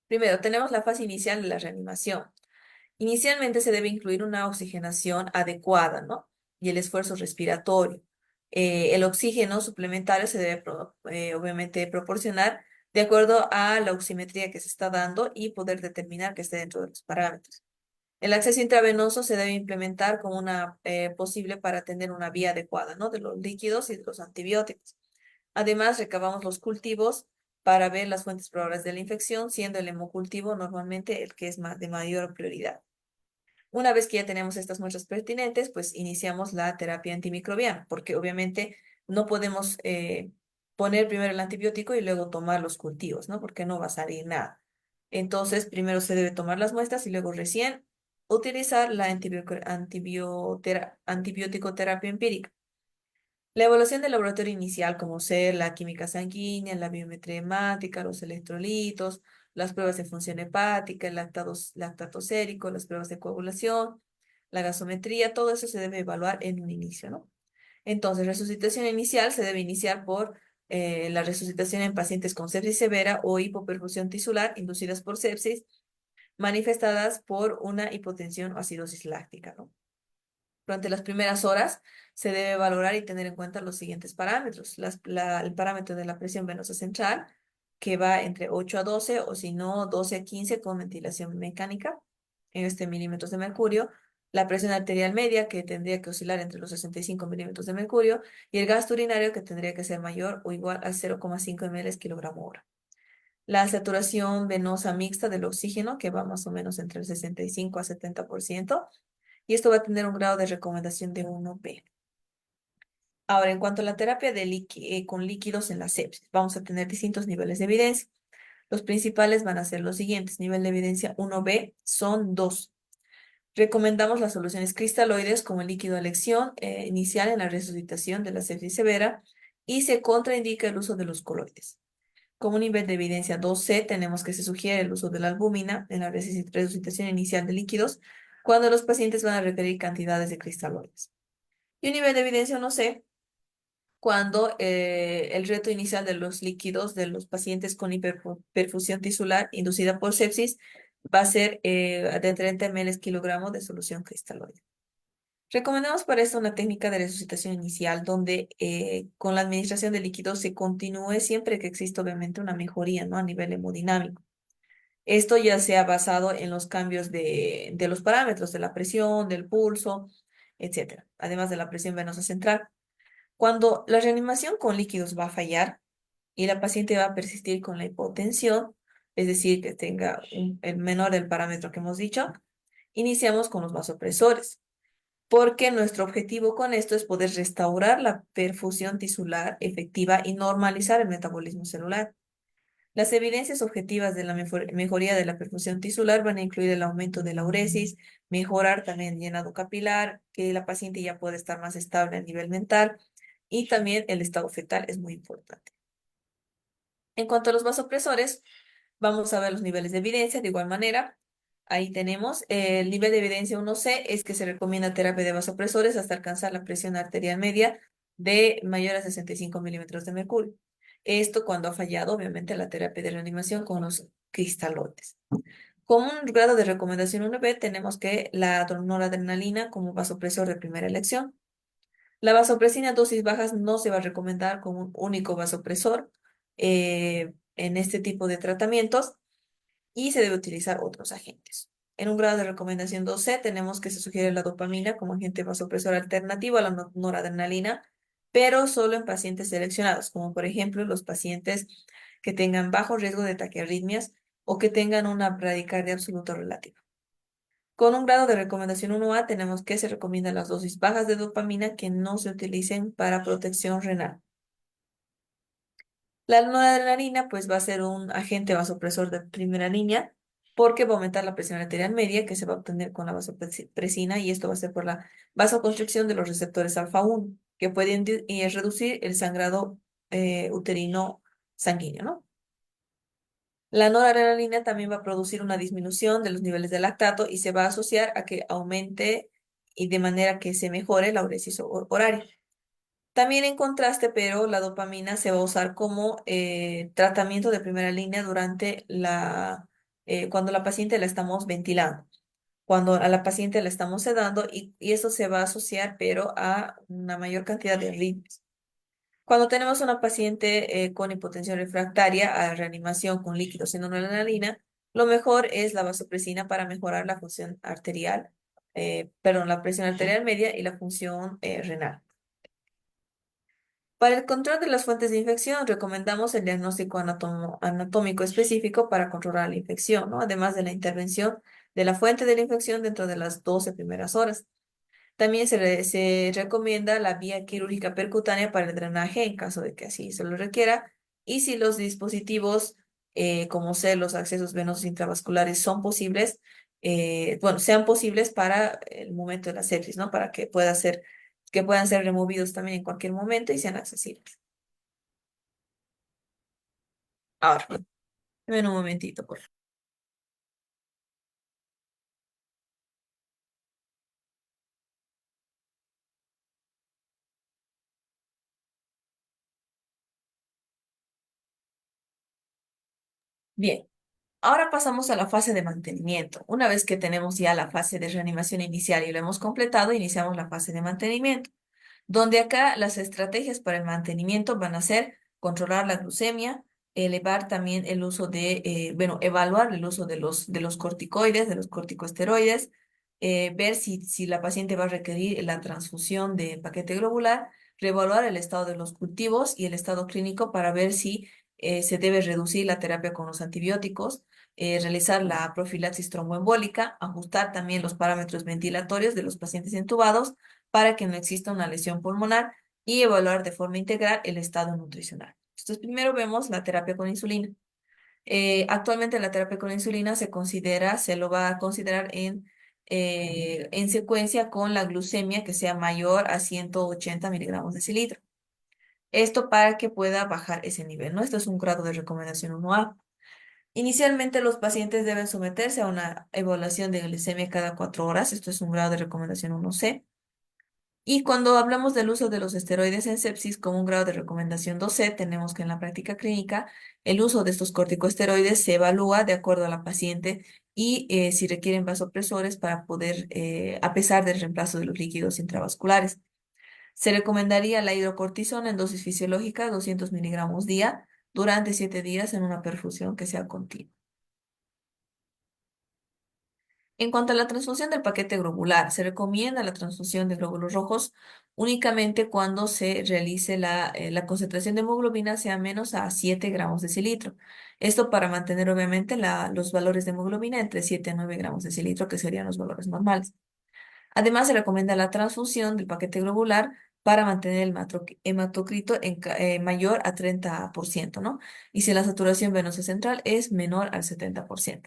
Speaker 2: Primero, tenemos la fase inicial de la reanimación. Inicialmente se debe incluir una oxigenación adecuada, ¿no? Y el esfuerzo respiratorio. El oxígeno suplementario se debe, obviamente, proporcionar de acuerdo a la oximetría que se está dando y poder determinar que esté dentro de los parámetros. El acceso intravenoso se debe implementar como una posible para tener una vía adecuada, ¿no? De los líquidos y de los antibióticos. Además, recabamos los cultivos para ver las fuentes probables de la infección, siendo el hemocultivo normalmente el que es de mayor prioridad. Una vez que ya tenemos estas muestras pertinentes, pues iniciamos la terapia antimicrobiana, porque obviamente no podemos poner primero el antibiótico y luego tomar los cultivos, ¿no? Porque no va a salir nada. Entonces, primero se debe tomar las muestras y luego recién utilizar la antibiótico terapia empírica. La evaluación del laboratorio inicial, como ser la química sanguínea, la biometría hemática, los electrolitos, las pruebas de función hepática, el lactato sérico, las pruebas de coagulación, la gasometría, todo eso se debe evaluar en un inicio, ¿no? Entonces, resucitación inicial se debe iniciar por la resucitación en pacientes con sepsis severa o hipoperfusión tisular inducidas por sepsis manifestadas por una hipotensión o acidosis láctica, ¿no? Durante las primeras horas se debe valorar y tener en cuenta los siguientes parámetros. El parámetro de la presión venosa central, que va entre 8 a 12 o si no 12 a 15 con ventilación mecánica en milímetros de mercurio. La presión arterial media, que tendría que oscilar entre los 65 milímetros de mercurio. Y el gasto urinario, que tendría que ser mayor o igual a 0,5 ml kilogramo hora. La saturación venosa mixta del oxígeno, que va más o menos entre el 65 a 70%, y esto va a tener un grado de recomendación de 1B. Ahora, en cuanto a la terapia con líquidos en la sepsis, vamos a tener distintos niveles de evidencia. Los principales van a ser los siguientes. Nivel de evidencia 1B son dos. Recomendamos las soluciones cristaloides como el líquido a elección inicial en la resucitación de la sepsis severa y se contraindica el uso de los coloides. Como nivel de evidencia 2C, tenemos que se sugiere el uso de la albúmina en la resucitación inicial de líquidos cuando los pacientes van a requerir cantidades de cristaloides. Y un nivel de evidencia 1C, cuando el reto inicial de los líquidos de los pacientes con hiperperfusión tisular inducida por sepsis va a ser de 30 ml kilogramo de solución cristaloide. Recomendamos para esto una técnica de resucitación inicial donde con la administración de líquidos se continúe siempre que exista obviamente una mejoría, ¿no? A nivel hemodinámico. Esto ya sea basado en los cambios de los parámetros de la presión, del pulso, etcétera, además de la presión venosa central. Cuando la reanimación con líquidos va a fallar y la paciente va a persistir con la hipotensión, es decir, que tenga el menor del parámetro que hemos dicho, iniciamos con los vasopresores porque nuestro objetivo con esto es poder restaurar la perfusión tisular efectiva y normalizar el metabolismo celular. Las evidencias objetivas de la mejoría de la perfusión tisular van a incluir el aumento de la uresis, mejorar también el llenado capilar, que la paciente ya puede estar más estable a nivel mental y también el estado fetal es muy importante. En cuanto a los vasopresores, vamos a ver los niveles de evidencia de igual manera. Ahí tenemos el nivel de evidencia 1C es que se recomienda terapia de vasopresores hasta alcanzar la presión arterial media de mayor a 65 milímetros de mercurio. Esto cuando ha fallado, obviamente, la terapia de reanimación con los cristaloides. Con un grado de recomendación 1B tenemos que la noradrenalina como vasopresor de primera elección. La vasopresina a dosis bajas no se va a recomendar como un único vasopresor en este tipo de tratamientos y se debe utilizar otros agentes. En un grado de recomendación 2C tenemos que se sugiere la dopamina como agente vasopresor alternativo a la noradrenalina, pero solo en pacientes seleccionados, como por ejemplo los pacientes que tengan bajo riesgo de taquiarritmias o que tengan una bradicardia absoluta relativa. Con un grado de recomendación 1A tenemos que se recomiendan las dosis bajas de dopamina que no se utilicen para protección renal. La noradrenalina pues va a ser un agente vasopresor de primera línea porque va a aumentar la presión arterial media que se va a obtener con la vasopresina y esto va a ser por la vasoconstricción de los receptores alfa 1 que pueden reducir el sangrado uterino sanguíneo, ¿no? La noradrenalina también va a producir una disminución de los niveles de lactato y se va a asociar a que aumente y de manera que se mejore la uresis horaria. También en contraste, pero la dopamina se va a usar como tratamiento de primera línea durante cuando la paciente la estamos ventilando, cuando a la paciente la estamos sedando y eso se va a asociar, pero a una mayor cantidad de arritmias. Cuando tenemos una paciente con hipotensión refractaria a reanimación con líquidos sin noradrenalina, lo mejor es la vasopresina para mejorar la función arterial, perdón, la presión arterial media y la función renal. Para el control de las fuentes de infección, recomendamos el diagnóstico anatómico específico para controlar la infección, ¿no? Además de la intervención de la fuente de la infección dentro de las 12 primeras horas. También se recomienda la vía quirúrgica percutánea para el drenaje en caso de que así se lo requiera. Y si los dispositivos, como ser los accesos venosos intravasculares, son posibles, bueno, sean posibles para el momento de la sepsis, ¿no? Para que puedan ser removidos también en cualquier momento y sean accesibles. Ahora, ven un momentito, por favor. Bien, ahora pasamos a la fase de mantenimiento. Una vez que tenemos ya la fase de reanimación inicial y lo hemos completado, iniciamos la fase de mantenimiento, donde acá las estrategias para el mantenimiento van a ser controlar la glucemia, elevar también el uso bueno, evaluar el uso de los corticoides, de los corticosteroides, ver si la paciente va a requerir la transfusión de paquete globular, reevaluar el estado de los cultivos y el estado clínico para ver si se debe reducir la terapia con los antibióticos, realizar la profilaxis tromboembólica, ajustar también los parámetros ventilatorios de los pacientes intubados para que no exista una lesión pulmonar y evaluar de forma integral el estado nutricional. Entonces, primero vemos la terapia con insulina. Actualmente la terapia con insulina se lo va a considerar en secuencia con la glucemia que sea mayor a 180 miligramos de cilitro. Esto para que pueda bajar ese nivel, ¿no? Esto es un grado de recomendación 1A. Inicialmente los pacientes deben someterse a una evaluación de glucemia cada 4 horas. Esto es un grado de recomendación 1C. Y cuando hablamos del uso de los esteroides en sepsis como un grado de recomendación 2C, tenemos que en la práctica clínica el uso de estos corticosteroides se evalúa de acuerdo a la paciente y si requieren vasopresores para poder, a pesar del reemplazo de los líquidos intravasculares. Se recomendaría la hidrocortisona en dosis fisiológica, 200 miligramos día, durante 7 días en una perfusión que sea continua. En cuanto a la transfusión del paquete globular, se recomienda la transfusión de glóbulos rojos únicamente cuando se realice la concentración de hemoglobina sea menos a 7 gramos de cilitro. Esto para mantener obviamente los valores de hemoglobina entre 7 a 9 gramos de cilitro, que serían los valores normales. Además, se recomienda la transfusión del paquete globular para mantener el hematocrito mayor a 30%, ¿no? Y si la saturación venosa central es menor al 70%.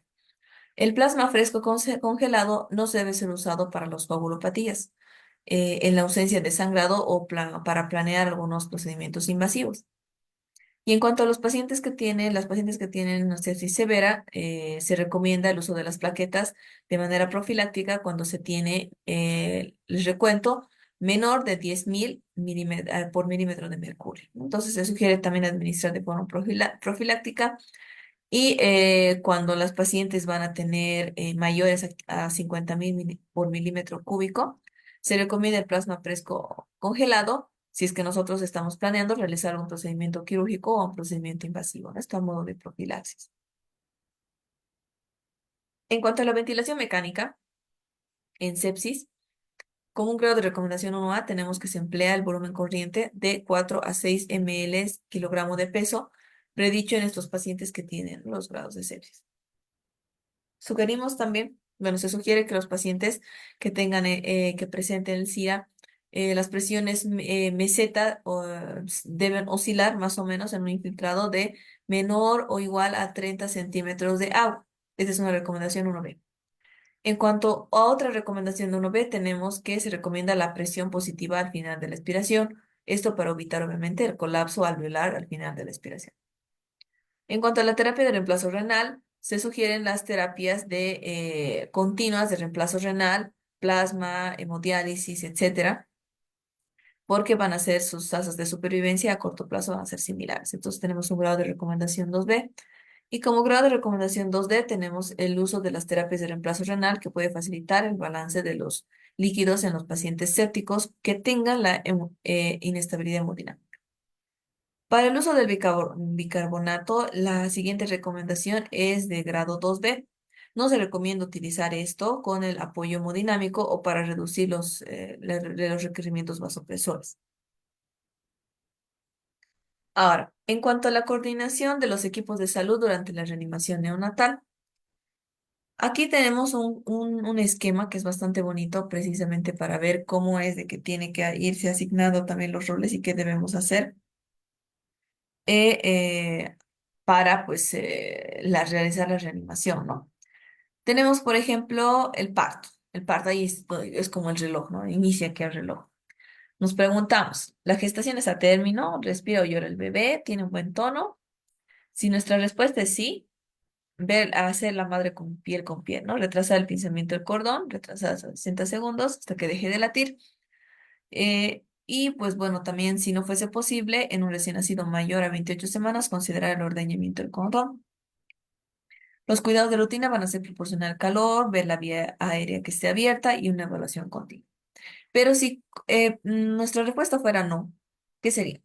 Speaker 2: El plasma fresco congelado no debe ser usado para las coagulopatías, en la ausencia de sangrado o para planear algunos procedimientos invasivos. Y en cuanto a las pacientes que tienen una sepsis severa, se recomienda el uso de las plaquetas de manera profiláctica cuando se tiene, les recuento, menor de 10.000 por milímetro de mercurio. Entonces se sugiere también administrar de forma profiláctica y cuando las pacientes van a tener mayores a 50.000 por milímetro cúbico, se recomienda el plasma fresco congelado si es que nosotros estamos planeando realizar un procedimiento quirúrgico o un procedimiento invasivo, ¿no? Esto a modo de profilaxis. En cuanto a la ventilación mecánica, en sepsis, con un grado de recomendación 1A tenemos que se emplea el volumen corriente de 4 a 6 ml kilogramo de peso, predicho en estos pacientes que tienen los grados de sepsis. Sugerimos también, bueno, se sugiere que los pacientes que tengan, que presenten el SIDA, las presiones meseta deben oscilar más o menos en un infiltrado de menor o igual a 30 centímetros de agua. Esta es una recomendación 1B. En cuanto a otra recomendación de 1B, tenemos que se recomienda la presión positiva al final de la expiración. Esto para evitar, obviamente, el colapso alveolar al final de la expiración. En cuanto a la terapia de reemplazo renal, se sugieren las terapias continuas de reemplazo renal, plasma, hemodiálisis, etcétera, porque van a ser sus tasas de supervivencia a corto plazo van a ser similares. Entonces tenemos un grado de recomendación 2B. Y como grado de recomendación 2D tenemos el uso de las terapias de reemplazo renal que puede facilitar el balance de los líquidos en los pacientes sépticos que tengan la inestabilidad hemodinámica. Para el uso del bicarbonato, la siguiente recomendación es de grado 2B. No se recomienda utilizar esto con el apoyo hemodinámico o para reducir los requerimientos vasopresores. Ahora, en cuanto a la coordinación de los equipos de salud durante la reanimación neonatal, aquí tenemos un esquema que es bastante bonito precisamente para ver cómo es de que tiene que irse asignando también los roles y qué debemos hacer. eh, eh, para pues realizar la reanimación, ¿no? Tenemos, por ejemplo, el parto. El parto ahí es como el reloj, ¿no? Inicia aquí el reloj. Nos preguntamos, ¿la gestación es a término? ¿Respira o llora el bebé? ¿Tiene un buen tono? Si nuestra respuesta es sí, ver a hacer la madre con piel, ¿no? Retrasar el pinzamiento del cordón, retrasar hasta 60 segundos hasta que deje de latir. Y pues bueno, también si no fuese posible, en un recién nacido mayor a 28 semanas, considerar el ordeñamiento del cordón. Los cuidados de rutina van a ser proporcionar calor, ver la vía aérea que esté abierta y una evaluación continua. Pero si nuestra respuesta fuera no, ¿qué sería?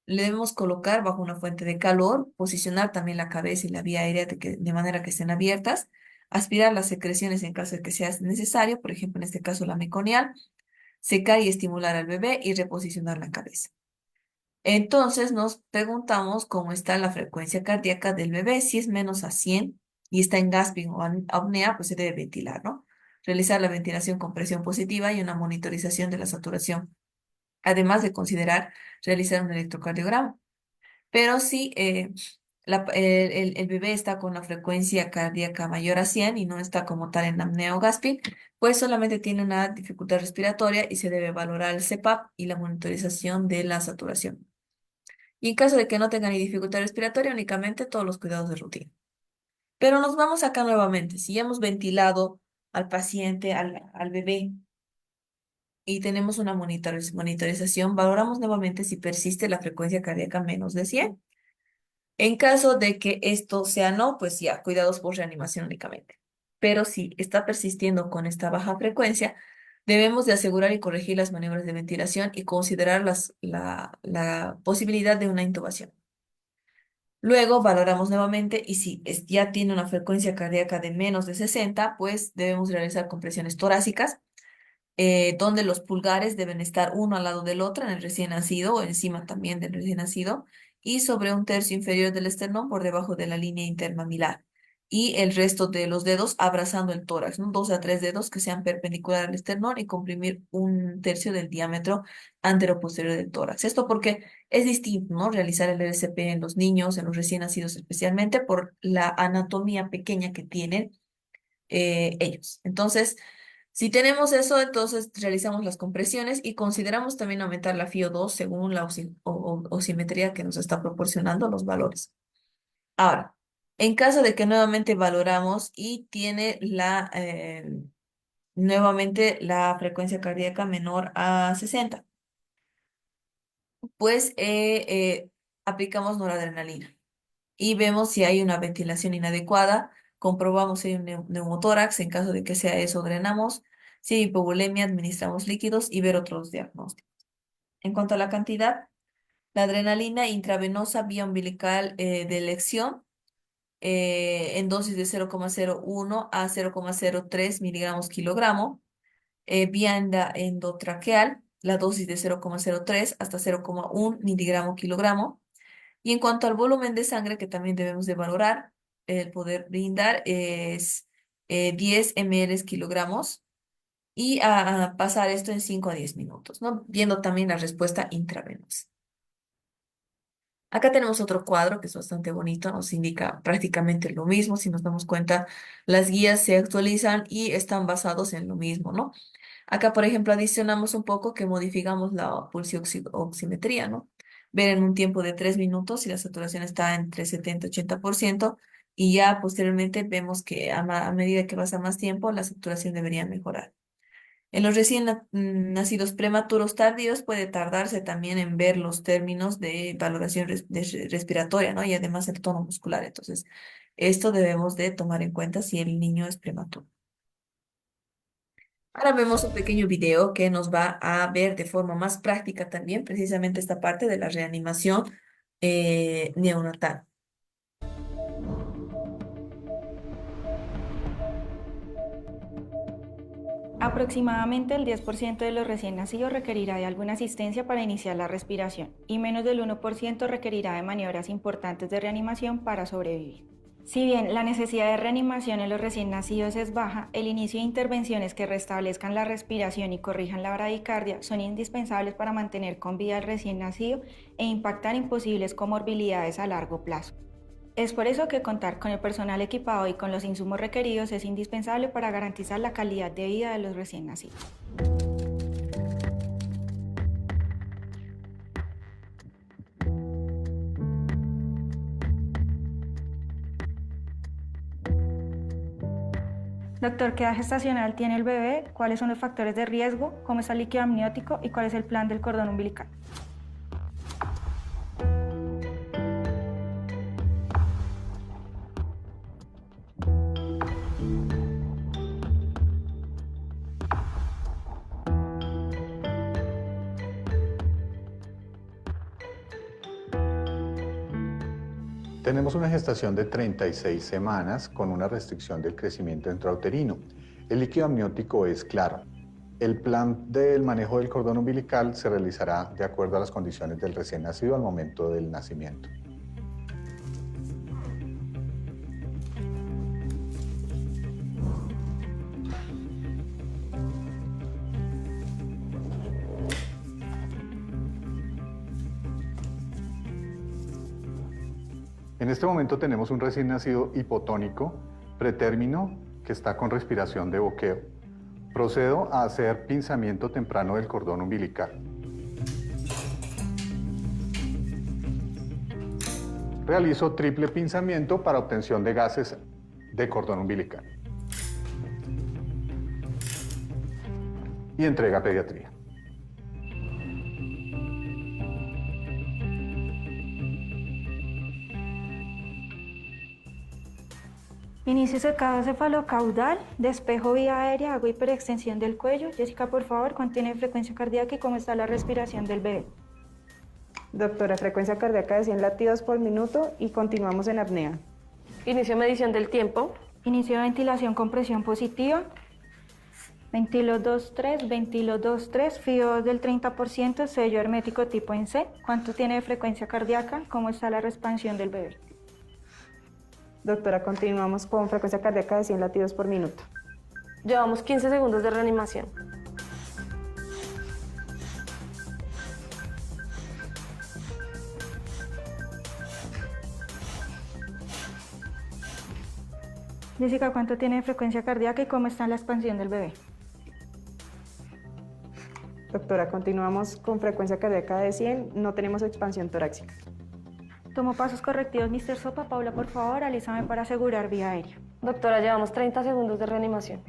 Speaker 2: Le debemos colocar bajo una fuente de calor, posicionar también la cabeza y la vía aérea de manera que estén abiertas, aspirar las secreciones en caso de que sea necesario, por ejemplo, en este caso la meconial, secar y estimular al bebé y reposicionar la cabeza. Entonces nos preguntamos cómo está la frecuencia cardíaca del bebé. Si es menos a 100 y está en gasping o apnea, pues se debe ventilar, ¿no? Realizar la ventilación con presión positiva y una monitorización de la saturación, además de considerar realizar un electrocardiograma. Pero si el bebé está con la frecuencia cardíaca mayor a 100 y no está como tal en apnea o gasping, pues solamente tiene una dificultad respiratoria y se debe valorar el CPAP y la monitorización de la saturación. Y en caso de que no tenga ni dificultad respiratoria, únicamente todos los cuidados de rutina. Pero nos vamos acá nuevamente. Si ya hemos ventilado al paciente, al bebé, y tenemos una monitorización, valoramos nuevamente si persiste la frecuencia cardíaca menos de 100. En caso de que esto sea no, pues ya, cuidados por reanimación únicamente. Pero si está persistiendo con esta baja frecuencia, debemos de asegurar y corregir las maniobras de ventilación y considerar la posibilidad de una intubación. Luego valoramos nuevamente y si ya tiene una frecuencia cardíaca de menos de 60, pues debemos realizar compresiones torácicas, donde los pulgares deben estar uno al lado del otro en el recién nacido o encima también del recién nacido y sobre un tercio inferior del esternón por debajo de la línea intermamilar. Y el resto de los dedos abrazando el tórax, ¿no? 2 a 3 dedos que sean perpendicular al esternón y comprimir un tercio del diámetro anteroposterior del tórax. Esto porque es distinto, ¿no? Realizar el RCP en los niños, en los recién nacidos especialmente, por la anatomía pequeña que tienen ellos. Entonces, si tenemos eso, entonces realizamos las compresiones y consideramos también aumentar la FiO2 según la osimetría que nos está proporcionando los valores. Ahora, en caso de que nuevamente valoramos y tiene nuevamente la frecuencia cardíaca menor a 60, pues aplicamos noradrenalina y vemos si hay una ventilación inadecuada, comprobamos si hay un neumotórax, en caso de que sea eso, drenamos, si hay hipovolemia, administramos líquidos y ver otros diagnósticos. En cuanto a la cantidad, la adrenalina intravenosa vía umbilical de elección en dosis de 0,01 a 0,03 miligramos kilogramo, vía endotraqueal, la dosis de 0,03 hasta 0,1 miligramo kilogramo. Y en cuanto al volumen de sangre que también debemos de valorar, el poder brindar es 10 ml kilogramos y a pasar esto en 5 a 10 minutos, ¿no? Viendo también la respuesta intravenosa. Acá tenemos otro cuadro que es bastante bonito, nos indica prácticamente lo mismo. Si nos damos cuenta, las guías se actualizan y están basados en lo mismo, ¿no? Acá, por ejemplo, adicionamos un poco que modificamos la pulsioximetría, ¿no? Ver en un tiempo de 3 minutos si la saturación está entre 70 y 80% y ya posteriormente vemos que a medida que pasa más tiempo, la saturación debería mejorar. En los recién nacidos prematuros tardíos puede tardarse también en ver los términos de valoración respiratoria, ¿no? Y además el tono muscular. Entonces, esto debemos de tomar en cuenta si el niño es prematuro. Ahora vemos un pequeño video que nos va a ver de forma más práctica también precisamente esta parte de la reanimación neonatal.
Speaker 3: Aproximadamente el 10% de los recién nacidos requerirá de alguna asistencia para iniciar la respiración y menos del 1% requerirá de maniobras importantes de reanimación para sobrevivir. Si bien la necesidad de reanimación en los recién nacidos es baja, el inicio de intervenciones que restablezcan la respiración y corrijan la bradicardia son indispensables para mantener con vida al recién nacido e impactar en posibles comorbilidades a largo plazo. Es por eso que contar con el personal equipado y con los insumos requeridos es indispensable para garantizar la calidad de vida de los recién nacidos. Doctor, ¿qué edad gestacional tiene el bebé? ¿Cuáles son los factores de riesgo? ¿Cómo está el líquido amniótico? ¿Y cuál es el plan del cordón umbilical?
Speaker 4: Tenemos una gestación de 36 semanas con una restricción del crecimiento intrauterino. El líquido amniótico es claro. El plan del manejo del cordón umbilical se realizará de acuerdo a las condiciones del recién nacido al momento del nacimiento. En este momento tenemos un recién nacido hipotónico, pretérmino, que está con respiración de boqueo. Procedo a hacer pinzamiento temprano del cordón umbilical. Realizo triple pinzamiento para obtención de gases de cordón umbilical. Y entrega a pediatría.
Speaker 3: Inicio secado cefalocaudal, despejo vía aérea, hago hiperextensión del cuello. Jessica, por favor, contiene frecuencia cardíaca y cómo está la respiración del bebé.
Speaker 5: Doctora, frecuencia cardíaca de 100 latidos por minuto y continuamos en apnea.
Speaker 6: Inicio medición del tiempo.
Speaker 3: Inicio de ventilación con presión positiva. Ventilo 2-3, ventilo 2-3, FIO del 30%, sello hermético tipo en C. ¿Cuánto tiene de frecuencia cardíaca? ¿Cómo está la expansión del bebé?
Speaker 5: Doctora, continuamos con frecuencia cardíaca de 100 latidos por minuto.
Speaker 6: Llevamos 15 segundos de reanimación.
Speaker 3: Jessica, ¿cuánto tiene de frecuencia cardíaca y cómo está la expansión del bebé?
Speaker 5: Doctora, continuamos con frecuencia cardíaca de 100, no tenemos expansión torácica.
Speaker 3: Tomo pasos correctivos, Mr. Sopa. Paula, por favor, alízame para asegurar vía aérea.
Speaker 6: Doctora, llevamos 30 segundos de reanimación.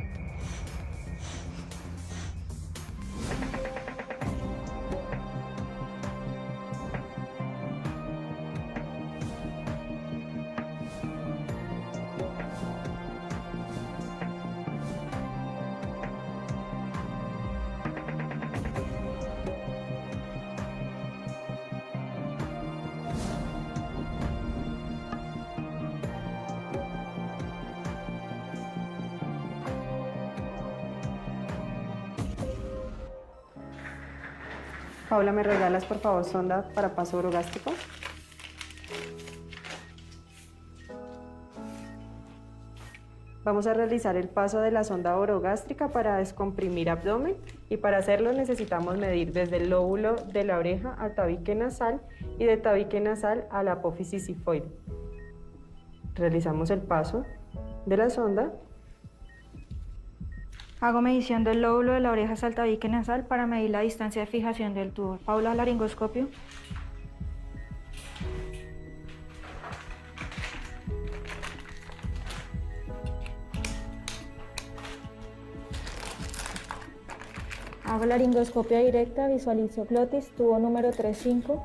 Speaker 5: Paula, ¿me regalas por favor sonda para paso orogástrico? Vamos a realizar el paso de la sonda orogástrica para descomprimir abdomen y para hacerlo necesitamos medir desde el lóbulo de la oreja al tabique nasal y de tabique nasal a la apófisis sifoide. Realizamos el paso de la sonda.
Speaker 3: Hago medición del lóbulo de la oreja hasta el tabique nasal para medir la distancia de fijación del tubo. Paula, laringoscopio. Hago laringoscopia directa, visualizo glotis, tubo número 3-5.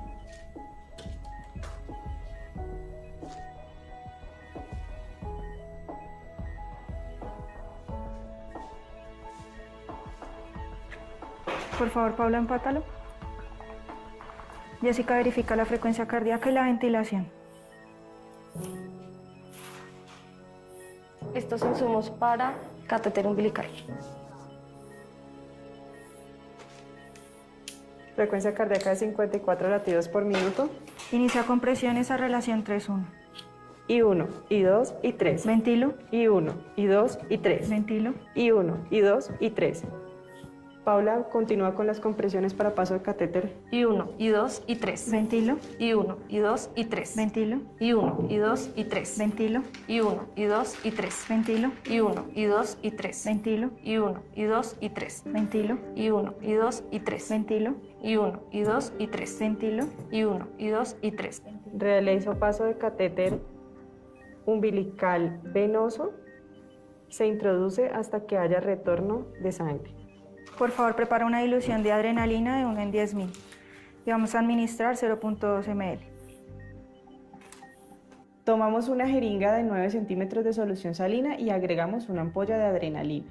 Speaker 3: Por favor, Paula, empátalo. Jessica, verifica la frecuencia cardíaca y la ventilación.
Speaker 6: Estos insumos para catéter umbilical.
Speaker 5: Frecuencia cardíaca de 54 latidos por minuto.
Speaker 3: Inicia compresiones a relación 3-1.
Speaker 5: Y 1, y 2, y 3.
Speaker 3: Ventilo.
Speaker 5: Y 1, y 2, y 3.
Speaker 3: Ventilo.
Speaker 5: Y 1, y 2, y 3. Paula, continúa con las compresiones para paso de catéter.
Speaker 6: Y 1, y 2, y 3.
Speaker 3: Ventilo.
Speaker 6: Y 1, y 2, y 3.
Speaker 3: Ventilo.
Speaker 6: Y 1, y 2, y 3.
Speaker 3: Ventilo.
Speaker 6: Y 1, y 2, y 3.
Speaker 3: Ventilo.
Speaker 6: Y 1, y 2, y 3.
Speaker 3: Ventilo.
Speaker 6: Y 1, y 2, y 3.
Speaker 3: Ventilo.
Speaker 6: Y 1, y 2, y 3.
Speaker 3: Ventilo.
Speaker 6: Y 1, y 2, y 3.
Speaker 3: Ventilo.
Speaker 6: Y 1, y 2, y 3.
Speaker 5: Realizo paso de catéter umbilical venoso. Se introduce hasta que haya retorno de sangre.
Speaker 3: Por favor, prepara una dilución de adrenalina de 1 en 10.000. Y vamos a administrar 0.2 ml.
Speaker 5: Tomamos una jeringa de 9 centímetros de solución salina y agregamos una ampolla de adrenalina.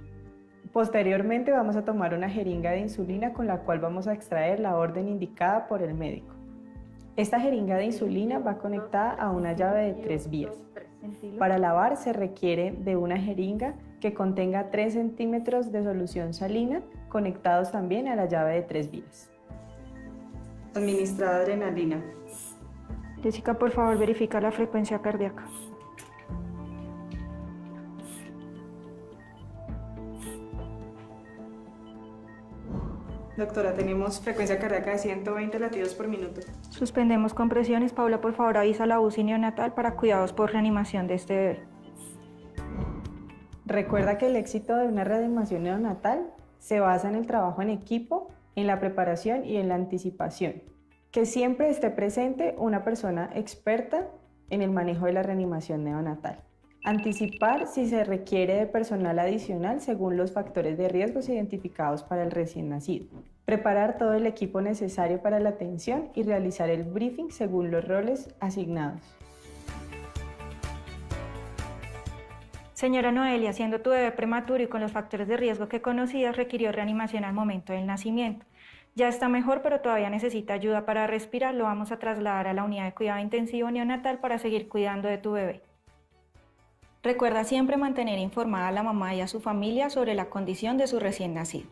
Speaker 5: Posteriormente vamos a tomar una jeringa de insulina con la cual vamos a extraer la orden indicada por el médico. Esta jeringa de insulina va conectada a una llave de 3 vías. Para lavar se requiere de una jeringa que contenga 3 centímetros de solución salina conectados también a la llave de 3 vías. Administrada adrenalina.
Speaker 3: Jessica, por favor, verifica la frecuencia cardíaca.
Speaker 5: Doctora, tenemos frecuencia cardíaca de 120 latidos por minuto.
Speaker 3: Suspendemos compresiones. Paula, por favor, avisa a la UCI neonatal para cuidados por reanimación de este bebé.
Speaker 5: Recuerda que el éxito de una reanimación neonatal se basa en el trabajo en equipo, en la preparación y en la anticipación. Que siempre esté presente una persona experta en el manejo de la reanimación neonatal. Anticipar si se requiere de personal adicional según los factores de riesgos identificados para el recién nacido. Preparar todo el equipo necesario para la atención y realizar el briefing según los roles asignados.
Speaker 3: Señora Noelia, siendo tu bebé prematuro y con los factores de riesgo que conocías, requirió reanimación al momento del nacimiento. Ya está mejor, pero todavía necesita ayuda para respirar. Lo vamos a trasladar a la unidad de cuidado intensivo neonatal para seguir cuidando de tu bebé. Recuerda siempre mantener informada a la mamá y a su familia sobre la condición de su recién nacido.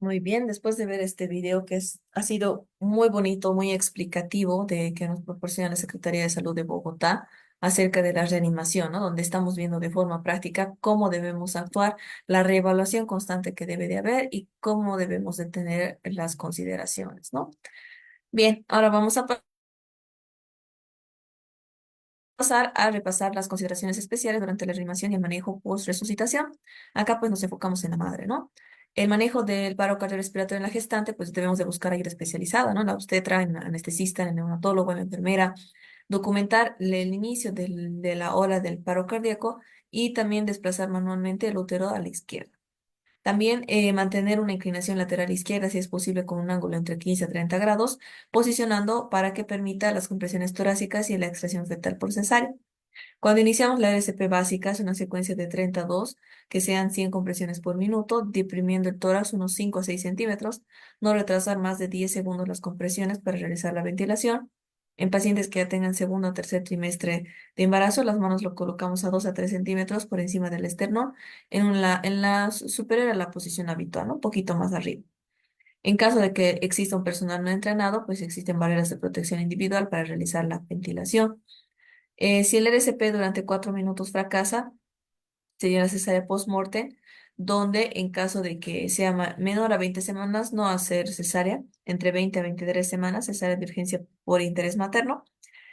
Speaker 2: Muy bien, después de ver este video ha sido muy bonito, muy explicativo de que nos proporciona la Secretaría de Salud de Bogotá acerca de la reanimación, ¿no? Donde estamos viendo de forma práctica cómo debemos actuar, la reevaluación constante que debe de haber y cómo debemos de tener las consideraciones, ¿no? Bien, ahora vamos a pasar a repasar las consideraciones especiales durante la reanimación y el manejo post-resucitación. Acá pues nos enfocamos en la madre, ¿no? El manejo del paro cardiorrespiratorio en la gestante, pues debemos de buscar ayuda especializada, ¿no? La obstetra, el anestesista, el neonatólogo, la enfermera, documentar el inicio de la ola del paro cardíaco y también desplazar manualmente el útero a la izquierda. También mantener una inclinación lateral izquierda, si es posible, con un ángulo entre 15 a 30 grados, posicionando para que permita las compresiones torácicas y la extracción fetal por cesárea. Cuando iniciamos la RCP básica, es una secuencia de 32, que sean 100 compresiones por minuto, deprimiendo el tórax unos 5 a 6 centímetros, no retrasar más de 10 segundos las compresiones para realizar la ventilación. En pacientes que ya tengan segundo o tercer trimestre de embarazo, las manos lo colocamos a 2 a 3 centímetros por encima del esternón, superior a la posición habitual, ¿no? Un poquito más arriba. En caso de que exista un personal no entrenado, pues existen barreras de protección individual para realizar la ventilación. Si el RCP durante 4 minutos fracasa, sería la cesárea post-morte, donde en caso de que sea menor a 20 semanas, no hacer cesárea, entre 20 a 23 semanas, cesárea de urgencia por interés materno,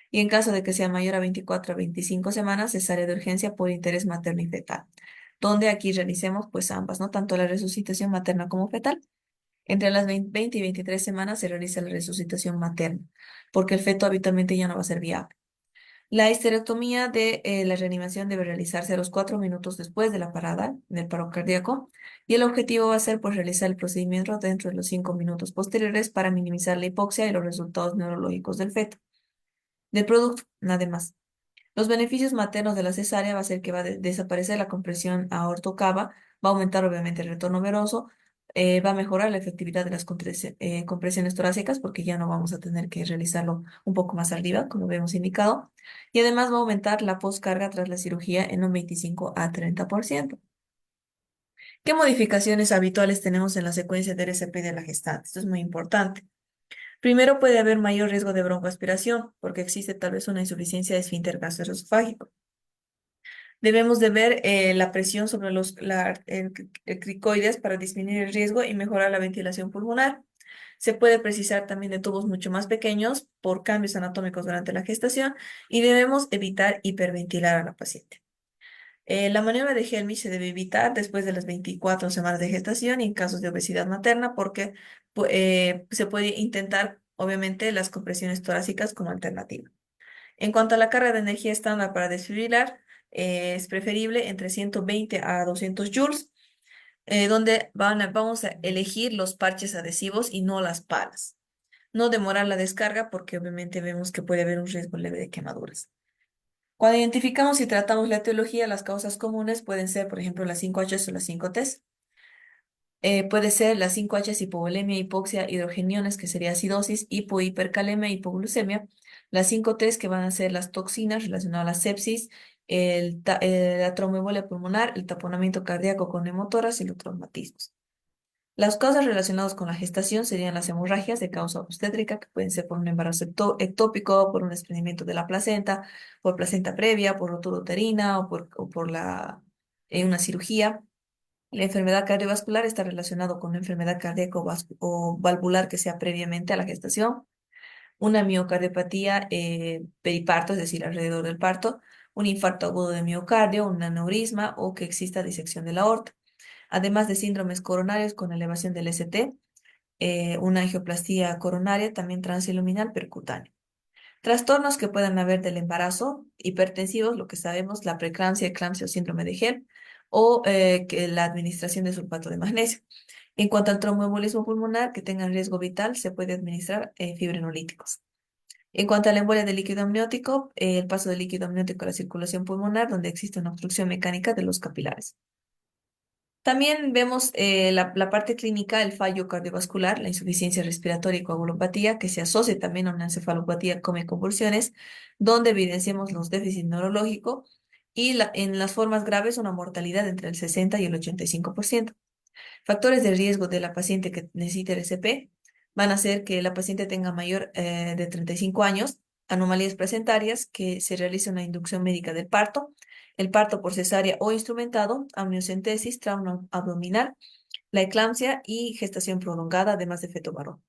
Speaker 2: y en caso de que sea mayor a 24 a 25 semanas, cesárea de urgencia por interés materno y fetal, donde aquí realicemos pues ambas, ¿no? Tanto la resucitación materna como fetal. Entre las 20 y 23 semanas se realiza la resucitación materna, porque el feto habitualmente ya no va a ser viable. La histerectomía de la reanimación debe realizarse a los 4 minutos después de la parada del paro cardíaco y el objetivo va a ser pues realizar el procedimiento dentro de los 5 minutos posteriores para minimizar la hipoxia y los resultados neurológicos del feto. Del producto, nada más. Los beneficios maternos de la cesárea va a ser que va a desaparecer la compresión aorto-cava, va a aumentar obviamente el retorno veroso, va a mejorar la efectividad de las compresiones torácicas porque ya no vamos a tener que realizarlo un poco más arriba, como hemos indicado, y además va a aumentar la poscarga tras la cirugía en un 25 a 30%. ¿Qué modificaciones habituales tenemos en la secuencia de RCP de la gestante? Esto es muy importante. Primero puede haber mayor riesgo de broncoaspiración porque existe tal vez una insuficiencia de esfínter gastroesofágico. Debemos de ver la presión sobre el cricoides para disminuir el riesgo y mejorar la ventilación pulmonar. Se puede precisar también de tubos mucho más pequeños por cambios anatómicos durante la gestación y debemos evitar hiperventilar a la paciente. La maniobra de Helmich se debe evitar después de las 24 semanas de gestación y en casos de obesidad materna porque se puede intentar, obviamente, las compresiones torácicas como alternativa. En cuanto a la carga de energía estándar para desfibrilar, es preferible entre 120 a 200 joules, donde vamos a elegir los parches adhesivos y no las palas. No demorar la descarga porque obviamente vemos que puede haber un riesgo leve de quemaduras. Cuando identificamos y tratamos la etiología, las causas comunes pueden ser, por ejemplo, las 5H o las 5Ts. Puede ser las 5H, hipovolemia, hipoxia, hidrogeniones, que sería acidosis, hipercalemia, hipoglucemia. Las 5Ts, que van a ser las toxinas relacionadas a la sepsis, la tromboembolia pulmonar, el taponamiento cardíaco con neumotoras y los traumatismos. Las causas relacionadas con la gestación serían las hemorragias de causa obstétrica, que pueden ser por un embarazo ectópico, por un desprendimiento de la placenta, por placenta previa, por rotura uterina o por una cirugía. La enfermedad cardiovascular está relacionada con una enfermedad cardíaca o valvular que sea previamente a la gestación, una miocardiopatía periparto, es decir, alrededor del parto, un infarto agudo de miocardio, un aneurisma o que exista disección de la aorta, además de síndromes coronarios con elevación del ST, una angioplastía coronaria, también transiluminal percutánea. Trastornos que puedan haber del embarazo, hipertensivos, lo que sabemos, la preeclampsia, eclampsia o síndrome de Gel, o que la administración de sulfato de magnesio. En cuanto al tromboembolismo pulmonar, que tengan riesgo fibrinolíticos, se puede administrar fibrinolíticos. En cuanto a la embolia de líquido amniótico, el paso del líquido amniótico a la circulación pulmonar, donde existe una obstrucción mecánica de los capilares. También vemos la parte clínica, el fallo cardiovascular, la insuficiencia respiratoria y coagulopatía, que se asocia también a una encefalopatía con convulsiones, donde evidenciamos los déficits neurológicos y en las formas graves una mortalidad entre el 60 y el 85%. Factores de riesgo de la paciente que necesite RCP van a ser que la paciente tenga mayor de 35 años, anomalías placentarias, que se realice una inducción médica del parto, el parto por cesárea o instrumentado, amniocentesis, trauma abdominal, la eclampsia y gestación prolongada, además de feto varón.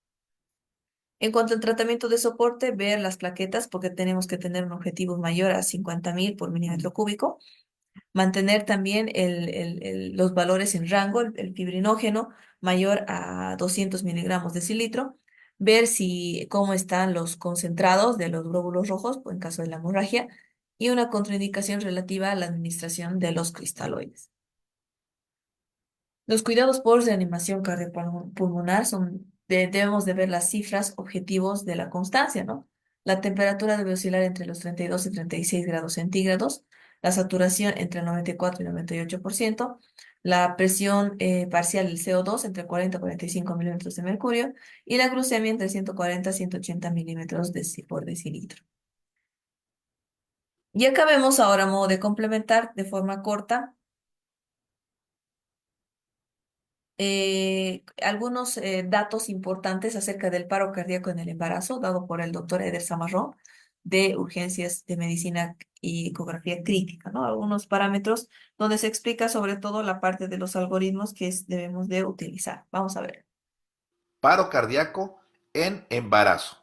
Speaker 2: En cuanto al tratamiento de soporte, ver las plaquetas, porque tenemos que tener un objetivo mayor a 50.000 por milímetro cúbico. Mantener también los valores en rango, el fibrinógeno mayor a 200 miligramos de cilitro. Ver cómo están los concentrados de los glóbulos rojos, en caso de la hemorragia, y una contraindicación relativa a la administración de los cristaloides. Los cuidados por reanimación cardiopulmonar debemos de ver las cifras objetivos de la constancia, ¿no? La temperatura debe oscilar entre los 32 y 36 grados centígrados, la saturación entre el 94 y 98%, la presión parcial del CO2 entre 40 y 45 milímetros de mercurio y la glucemia entre 140 y 180 milímetros por decilitro. Y acá vemos ahora, a modo de complementar de forma corta, algunos datos importantes acerca del paro cardíaco en el embarazo, dado por el doctor Eder Samarrón, de urgencias de medicina y ecografía crítica, ¿no? Algunos parámetros donde se explica sobre todo la parte de los algoritmos que debemos de utilizar. Vamos a ver.
Speaker 7: Paro cardíaco en embarazo.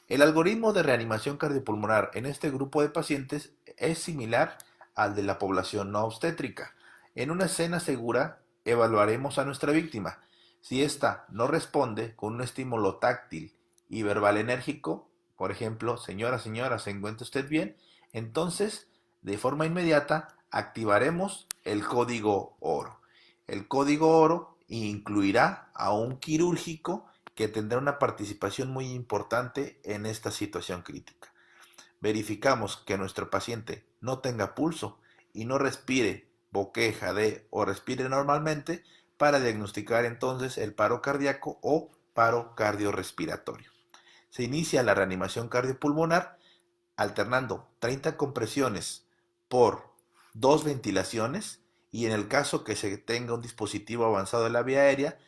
Speaker 7: El algoritmo de reanimación cardiopulmonar en este grupo de pacientes es similar al de la población no obstétrica. En una escena segura, evaluaremos a nuestra víctima. Si ésta no responde con un estímulo táctil y verbal enérgico, por ejemplo, señora, ¿se encuentra usted bien? Entonces, de forma inmediata, activaremos el código oro. El código oro incluirá a un quirúrgico que tendrá una participación muy importante en esta situación crítica. Verificamos que nuestro paciente no tenga pulso y no respire, boquee, jadee o respire normalmente para diagnosticar entonces el paro cardíaco o paro cardiorrespiratorio. Se inicia la reanimación cardiopulmonar alternando 30 compresiones por 2 ventilaciones y en el caso que se tenga un dispositivo avanzado de la vía aérea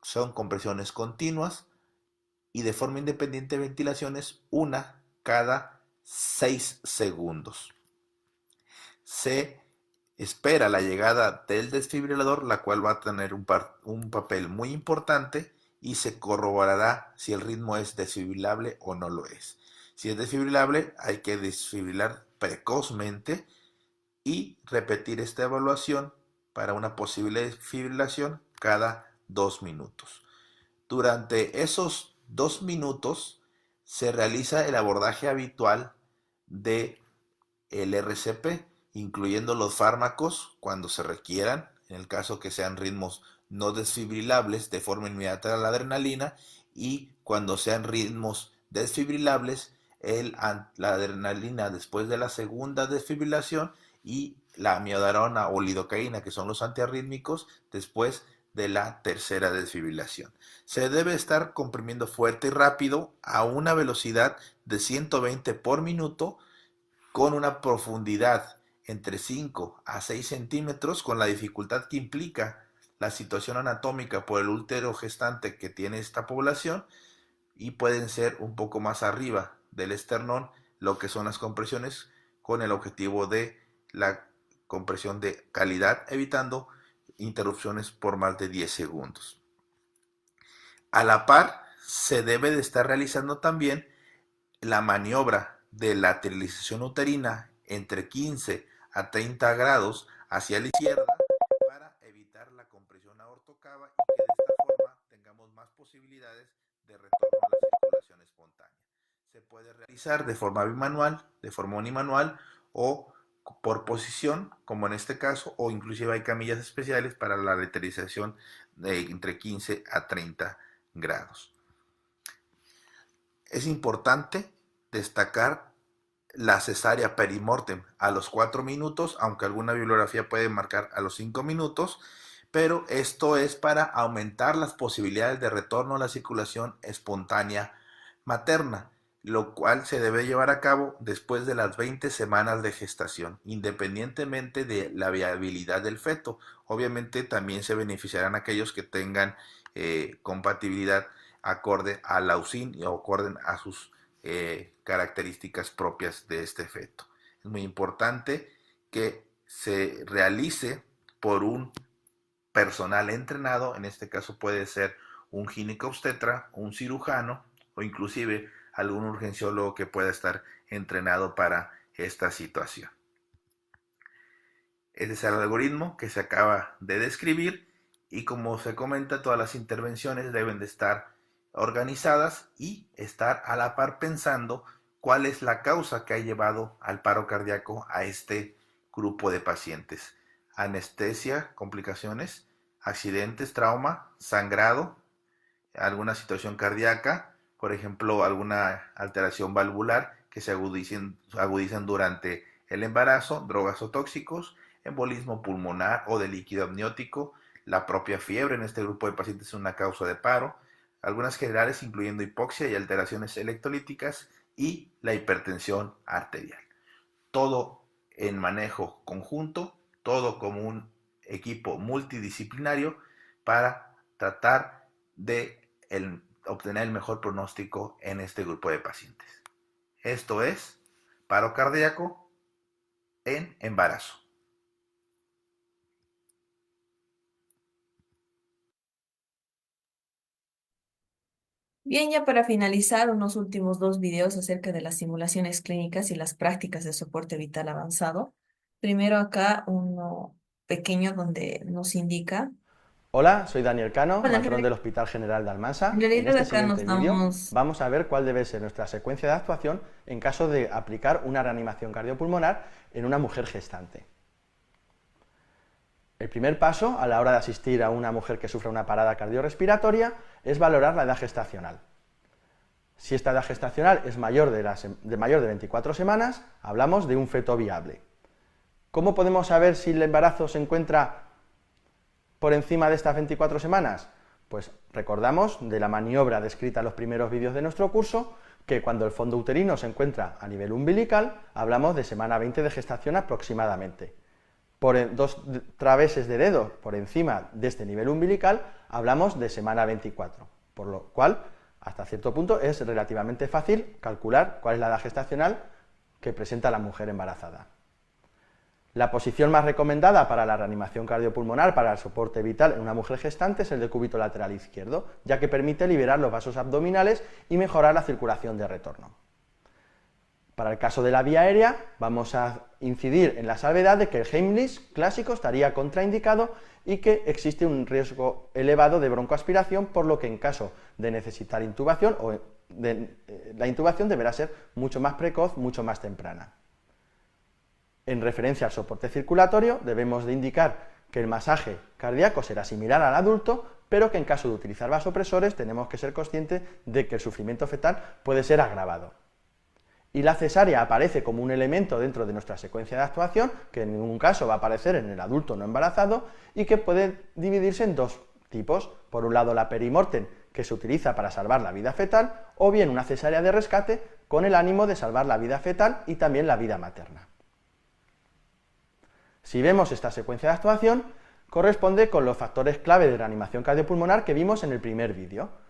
Speaker 7: son compresiones continuas y de forma independiente ventilaciones una cada 6 segundos. Se espera la llegada del desfibrilador, la cual va a tener un papel muy importante y se corroborará si el ritmo es desfibrilable o no lo es. Si es desfibrilable, hay que desfibrilar precozmente y repetir esta evaluación para una posible desfibrilación cada 2 minutos. Durante esos 2 minutos se realiza el abordaje habitual del RCP, incluyendo los fármacos cuando se requieran, en el caso que sean ritmos no desfibrilables de forma inmediata a la adrenalina, y cuando sean ritmos desfibrilables la adrenalina después de la segunda desfibrilación y la amiodarona o lidocaína, que son los antiarrítmicos, después de la tercera desfibrilación. Se debe estar comprimiendo fuerte y rápido a una velocidad de 120 por minuto con una profundidad entre 5 a 6 centímetros, con la dificultad que implica la situación anatómica por el útero gestante que tiene esta población, y pueden ser un poco más arriba del esternón lo que son las compresiones, con el objetivo de la compresión de calidad, evitando interrupciones por más de 10 segundos. A la par, se debe de estar realizando también la maniobra de lateralización uterina entre 15 a 30 grados hacia la izquierda para evitar la compresión aortocava y que de esta forma tengamos más posibilidades de retorno a la circulación espontánea. Se puede realizar de forma bimanual, de forma unimanual o por posición, como en este caso, o inclusive hay camillas especiales para la lateralización de entre 15 a 30 grados. Es importante destacar la cesárea perimortem a los 4 minutos, aunque alguna bibliografía puede marcar a los 5 minutos, pero esto es para aumentar las posibilidades de retorno a la circulación espontánea materna, lo cual se debe llevar a cabo después de las 20 semanas de gestación, independientemente de la viabilidad del feto. Obviamente también se beneficiarán aquellos que tengan compatibilidad acorde a la UCIN o acorde a sus características propias de este feto. Es muy importante que se realice por un personal entrenado, en este caso puede ser un ginecobstetra, un cirujano o inclusive algún urgenciólogo que pueda estar entrenado para esta situación. Este es el algoritmo que se acaba de describir y, como se comenta, todas las intervenciones deben de estar organizadas y estar a la par pensando cuál es la causa que ha llevado al paro cardíaco a este grupo de pacientes. Anestesia, complicaciones, accidentes, trauma, sangrado, alguna situación cardíaca, por ejemplo, alguna alteración valvular que se agudizan durante el embarazo, drogas o tóxicos, embolismo pulmonar o de líquido amniótico, la propia fiebre en este grupo de pacientes es una causa de paro, algunas generales incluyendo hipoxia y alteraciones electrolíticas y la hipertensión arterial. Todo en manejo conjunto, todo como un equipo multidisciplinario para tratar de obtener el mejor pronóstico en este grupo de pacientes. Esto es paro cardíaco en embarazo.
Speaker 2: Bien, ya para finalizar, unos últimos 2 videos acerca de las simulaciones clínicas y las prácticas de soporte vital avanzado. Primero acá uno pequeño donde nos indica.
Speaker 8: Hola, soy Daniel Cano,
Speaker 2: Bueno,
Speaker 8: matrón del Hospital General de Almansa.
Speaker 2: en realidad
Speaker 8: En este
Speaker 2: acá nos
Speaker 8: siguiente vídeo
Speaker 2: damos-
Speaker 8: vamos a ver cuál debe ser nuestra secuencia de actuación en caso de aplicar una reanimación cardiopulmonar en una mujer gestante. El primer paso a la hora de asistir a una mujer que sufra una parada cardiorrespiratoria es valorar la edad gestacional. Si esta edad gestacional es mayor de 24 semanas, hablamos de un feto viable. ¿Cómo podemos saber si el embarazo se encuentra por encima de estas 24 semanas? Pues recordamos de la maniobra descrita en los primeros vídeos de nuestro curso, que cuando el fondo uterino se encuentra a nivel umbilical, hablamos de semana 20 de gestación aproximadamente. Por 2 traveses de dedo por encima de este nivel umbilical, hablamos de semana 24, por lo cual, hasta cierto punto, es relativamente fácil calcular cuál es la edad gestacional que presenta la mujer embarazada. La posición más recomendada para la reanimación cardiopulmonar para el soporte vital en una mujer gestante es el decúbito lateral izquierdo, ya que permite liberar los vasos abdominales y mejorar la circulación de retorno. Para el caso de la vía aérea, vamos a incidir en la salvedad de que el Heimlich clásico estaría contraindicado y que existe un riesgo elevado de broncoaspiración, por lo que en caso de necesitar intubación, la intubación deberá ser mucho más precoz, mucho más temprana. En referencia al soporte circulatorio, debemos de indicar que el masaje cardíaco será similar al adulto, pero que en caso de utilizar vasopresores tenemos que ser conscientes de que el sufrimiento fetal puede ser agravado. y la cesárea aparece como un elemento dentro de nuestra secuencia de actuación, que en ningún caso va a aparecer en el adulto no embarazado, y que puede dividirse en dos tipos. Por un lado, la perimortem, que se utiliza para salvar la vida fetal, o bien una cesárea de rescate con el ánimo de salvar la vida fetal y también la vida materna. Si vemos esta secuencia de actuación, corresponde con los factores clave de reanimación cardiopulmonar que vimos en el primer vídeo.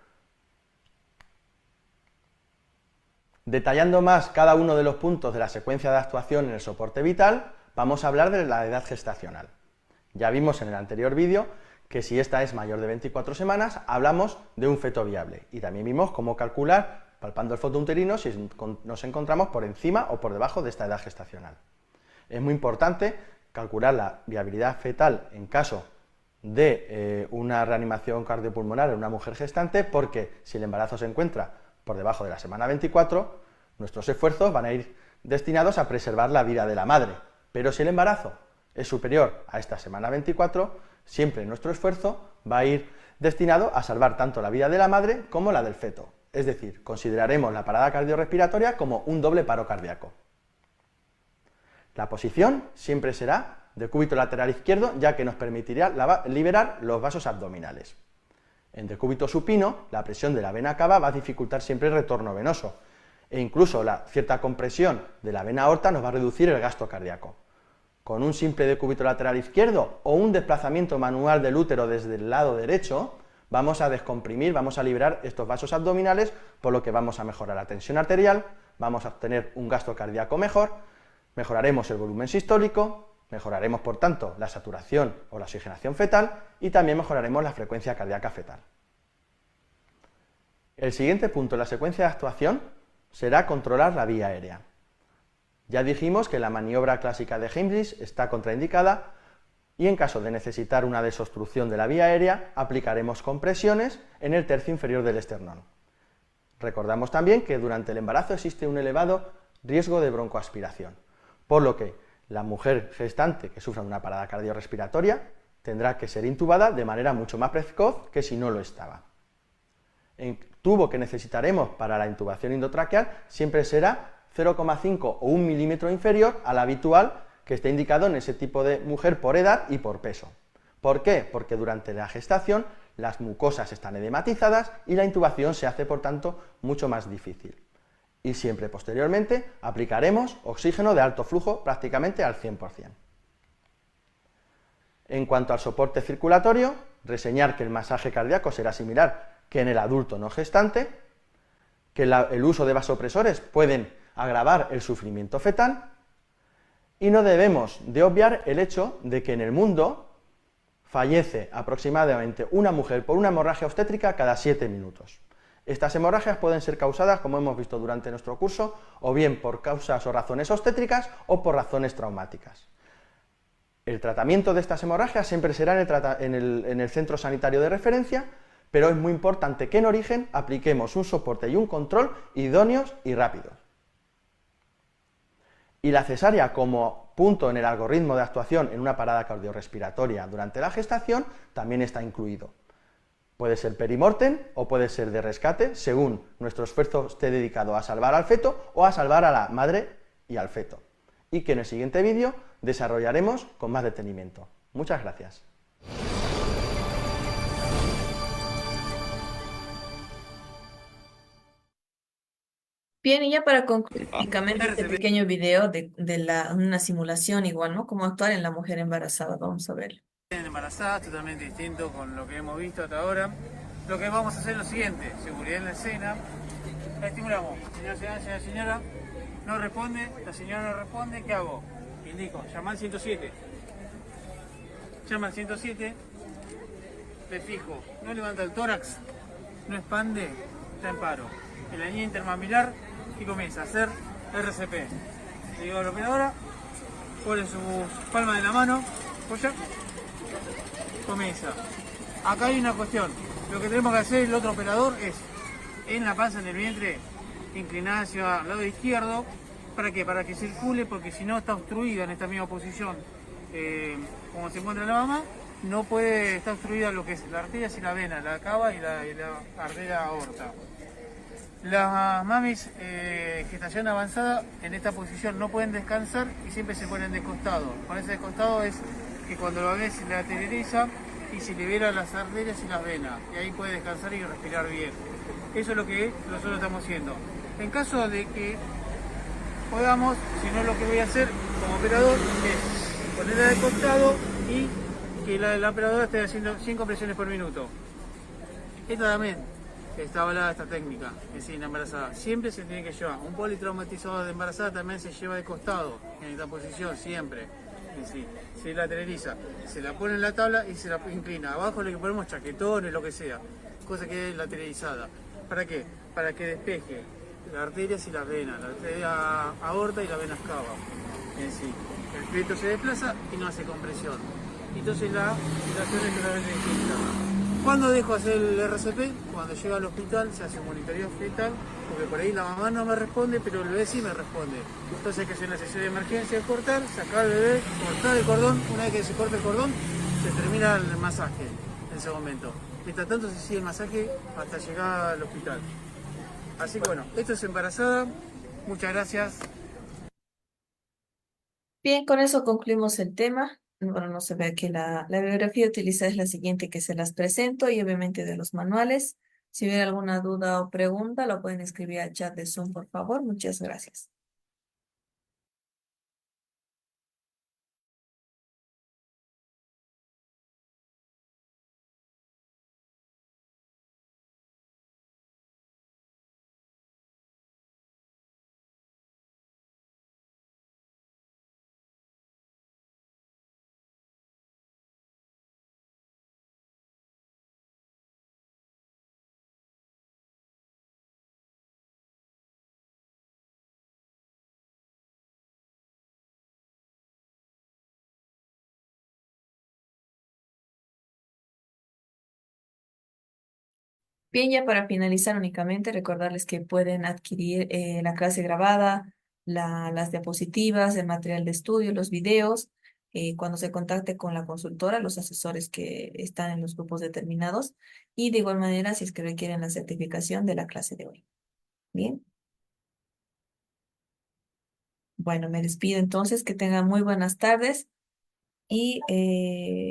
Speaker 8: Detallando más cada uno de los puntos de la secuencia de actuación en el soporte vital, vamos a hablar de la edad gestacional. Ya vimos en el anterior vídeo que si esta es mayor de 24 semanas, hablamos de un feto viable. Y también vimos cómo calcular, palpando el fondo uterino, si nos encontramos por encima o por debajo de esta edad gestacional. Es muy importante calcular la viabilidad fetal en caso de una reanimación cardiopulmonar en una mujer gestante, porque si el embarazo se encuentra por debajo de la semana 24, nuestros esfuerzos van a ir destinados a preservar la vida de la madre. Pero si el embarazo es superior a esta semana 24, siempre nuestro esfuerzo va a ir destinado a salvar tanto la vida de la madre como la del feto. Es decir, consideraremos la parada cardiorrespiratoria como un doble paro cardíaco. La posición siempre será de cúbito lateral izquierdo, ya que nos permitirá liberar los vasos abdominales. En decúbito supino, la presión de la vena cava va a dificultar siempre el retorno venoso, e incluso la cierta compresión de la vena aorta nos va a reducir el gasto cardíaco. Con un simple decúbito lateral izquierdo o un desplazamiento manual del útero desde el lado derecho, vamos a descomprimir, vamos a liberar estos vasos abdominales, por lo que vamos a mejorar la tensión arterial, vamos a obtener un gasto cardíaco mejor, mejoraremos el volumen sistólico, mejoraremos por tanto la saturación o la oxigenación fetal y también mejoraremos la frecuencia cardíaca fetal. El siguiente punto en la secuencia de actuación será controlar la vía aérea. Ya dijimos que la maniobra clásica de Heimlich está contraindicada y en caso de necesitar una desobstrucción de la vía aérea aplicaremos compresiones en el tercio inferior del esternón. Recordamos también que durante el embarazo existe un elevado riesgo de broncoaspiración, por lo que la mujer gestante que sufra una parada cardiorrespiratoria tendrá que ser intubada de manera mucho más precoz que si no lo estaba. El tubo que necesitaremos para la intubación endotraqueal siempre será 0,5 o 1 milímetro inferior al habitual que esté indicado en ese tipo de mujer por edad y por peso. ¿Por qué? Porque durante la gestación las mucosas están edematizadas y la intubación se hace, por tanto, mucho más difícil. Y siempre posteriormente aplicaremos oxígeno de alto flujo prácticamente al 100%. En cuanto al soporte circulatorio, reseñar que el masaje cardíaco será similar que en el adulto no gestante, que el uso de vasopresores pueden agravar el sufrimiento fetal, y no debemos de obviar el hecho de que en el mundo fallece aproximadamente una mujer por una hemorragia obstétrica cada 7 minutos. Estas hemorragias pueden ser causadas, como hemos visto durante nuestro curso, o bien por causas o razones obstétricas o por razones traumáticas. El tratamiento de estas hemorragias siempre será en el centro sanitario de referencia, pero es muy importante que en origen apliquemos un soporte y un control idóneos y rápidos. Y la cesárea como punto en el algoritmo de actuación en una parada cardiorrespiratoria durante la gestación también está incluido. Puede ser perimortem o puede ser de rescate, según nuestro esfuerzo esté dedicado a salvar al feto o a salvar a la madre y al feto. Y que en el siguiente vídeo desarrollaremos con más detenimiento. Muchas gracias.
Speaker 2: Bien, y ya para concluir únicamente este pequeño video de una simulación igual, ¿no? Cómo actuar en la mujer embarazada, vamos a ver.
Speaker 9: Embarazada, totalmente distinto con lo que hemos visto hasta ahora. Lo que vamos a hacer es lo siguiente: seguridad en la escena. La estimulamos. Señora, no responde, la señora no responde, ¿qué hago? Indico, llama al 107. Llama al 107, le fijo, no levanta el tórax, no expande, está en paro. En la línea intermamilar y comienza a hacer RCP. Le digo a la operadora, pone sus palmas de la mano, apoya, comienza. Acá hay una cuestión, lo que tenemos que hacer el otro operador es, en la panza, en el vientre, inclinar hacia el lado izquierdo. ¿Para qué? Para que circule, porque si no está obstruida en esta misma posición, como se encuentra la mamá, no puede estar obstruida lo que es la arteria y la vena, la cava y la arteria aorta. Las mamis gestación avanzada en esta posición no pueden descansar y siempre se ponen de costado. Ponerse de costado es que cuando la bebé se lateraliza y se libera las arterias y las venas, y ahí puede descansar y respirar bien. Eso es lo que nosotros estamos haciendo. En caso de que podamos, si no, lo que voy a hacer como operador es ponerla de costado y que la operadora esté haciendo 5 presiones por minuto. Esta también está avalada esta técnica en embarazada. Siempre se tiene que llevar. Un politraumatizador de embarazada también se lleva de costado, en esta posición, siempre. Se lateraliza, se la pone en la tabla y se la inclina. Abajo le ponemos chaquetones, lo que sea, cosa que es lateralizada. ¿Para qué? Para que despeje las arterias y las venas, la arteria aorta y la vena cava. El feto se desplaza y no hace compresión. Entonces la situación es totalmente distinta. ¿Cuándo dejo hacer el RCP? Cuando llega al hospital se hace un monitoreo fetal, porque por ahí la mamá no me responde, pero el bebé sí me responde. Entonces hay que hacer una sesión de emergencia, cortar, sacar al bebé, cortar el cordón. Una vez que se corta el cordón, se termina el masaje en ese momento. Mientras tanto se sigue el masaje hasta llegar al hospital. Así que bueno, esto es embarazada. Muchas gracias.
Speaker 2: Bien, con eso concluimos el tema. Bueno, no se ve que la bibliografía utilizada es la siguiente que se las presento y obviamente de los manuales. Si hubiera alguna duda o pregunta, lo pueden escribir al chat de Zoom, por favor. Muchas gracias. Bien, ya para finalizar únicamente recordarles que pueden adquirir la clase grabada, las diapositivas, el material de estudio, los videos, cuando se contacte con la consultora, los asesores que están en los grupos determinados y de igual manera si es que requieren la certificación de la clase de hoy. Bien, bueno, me despido entonces, que tengan muy buenas tardes y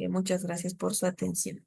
Speaker 2: muchas gracias por su atención.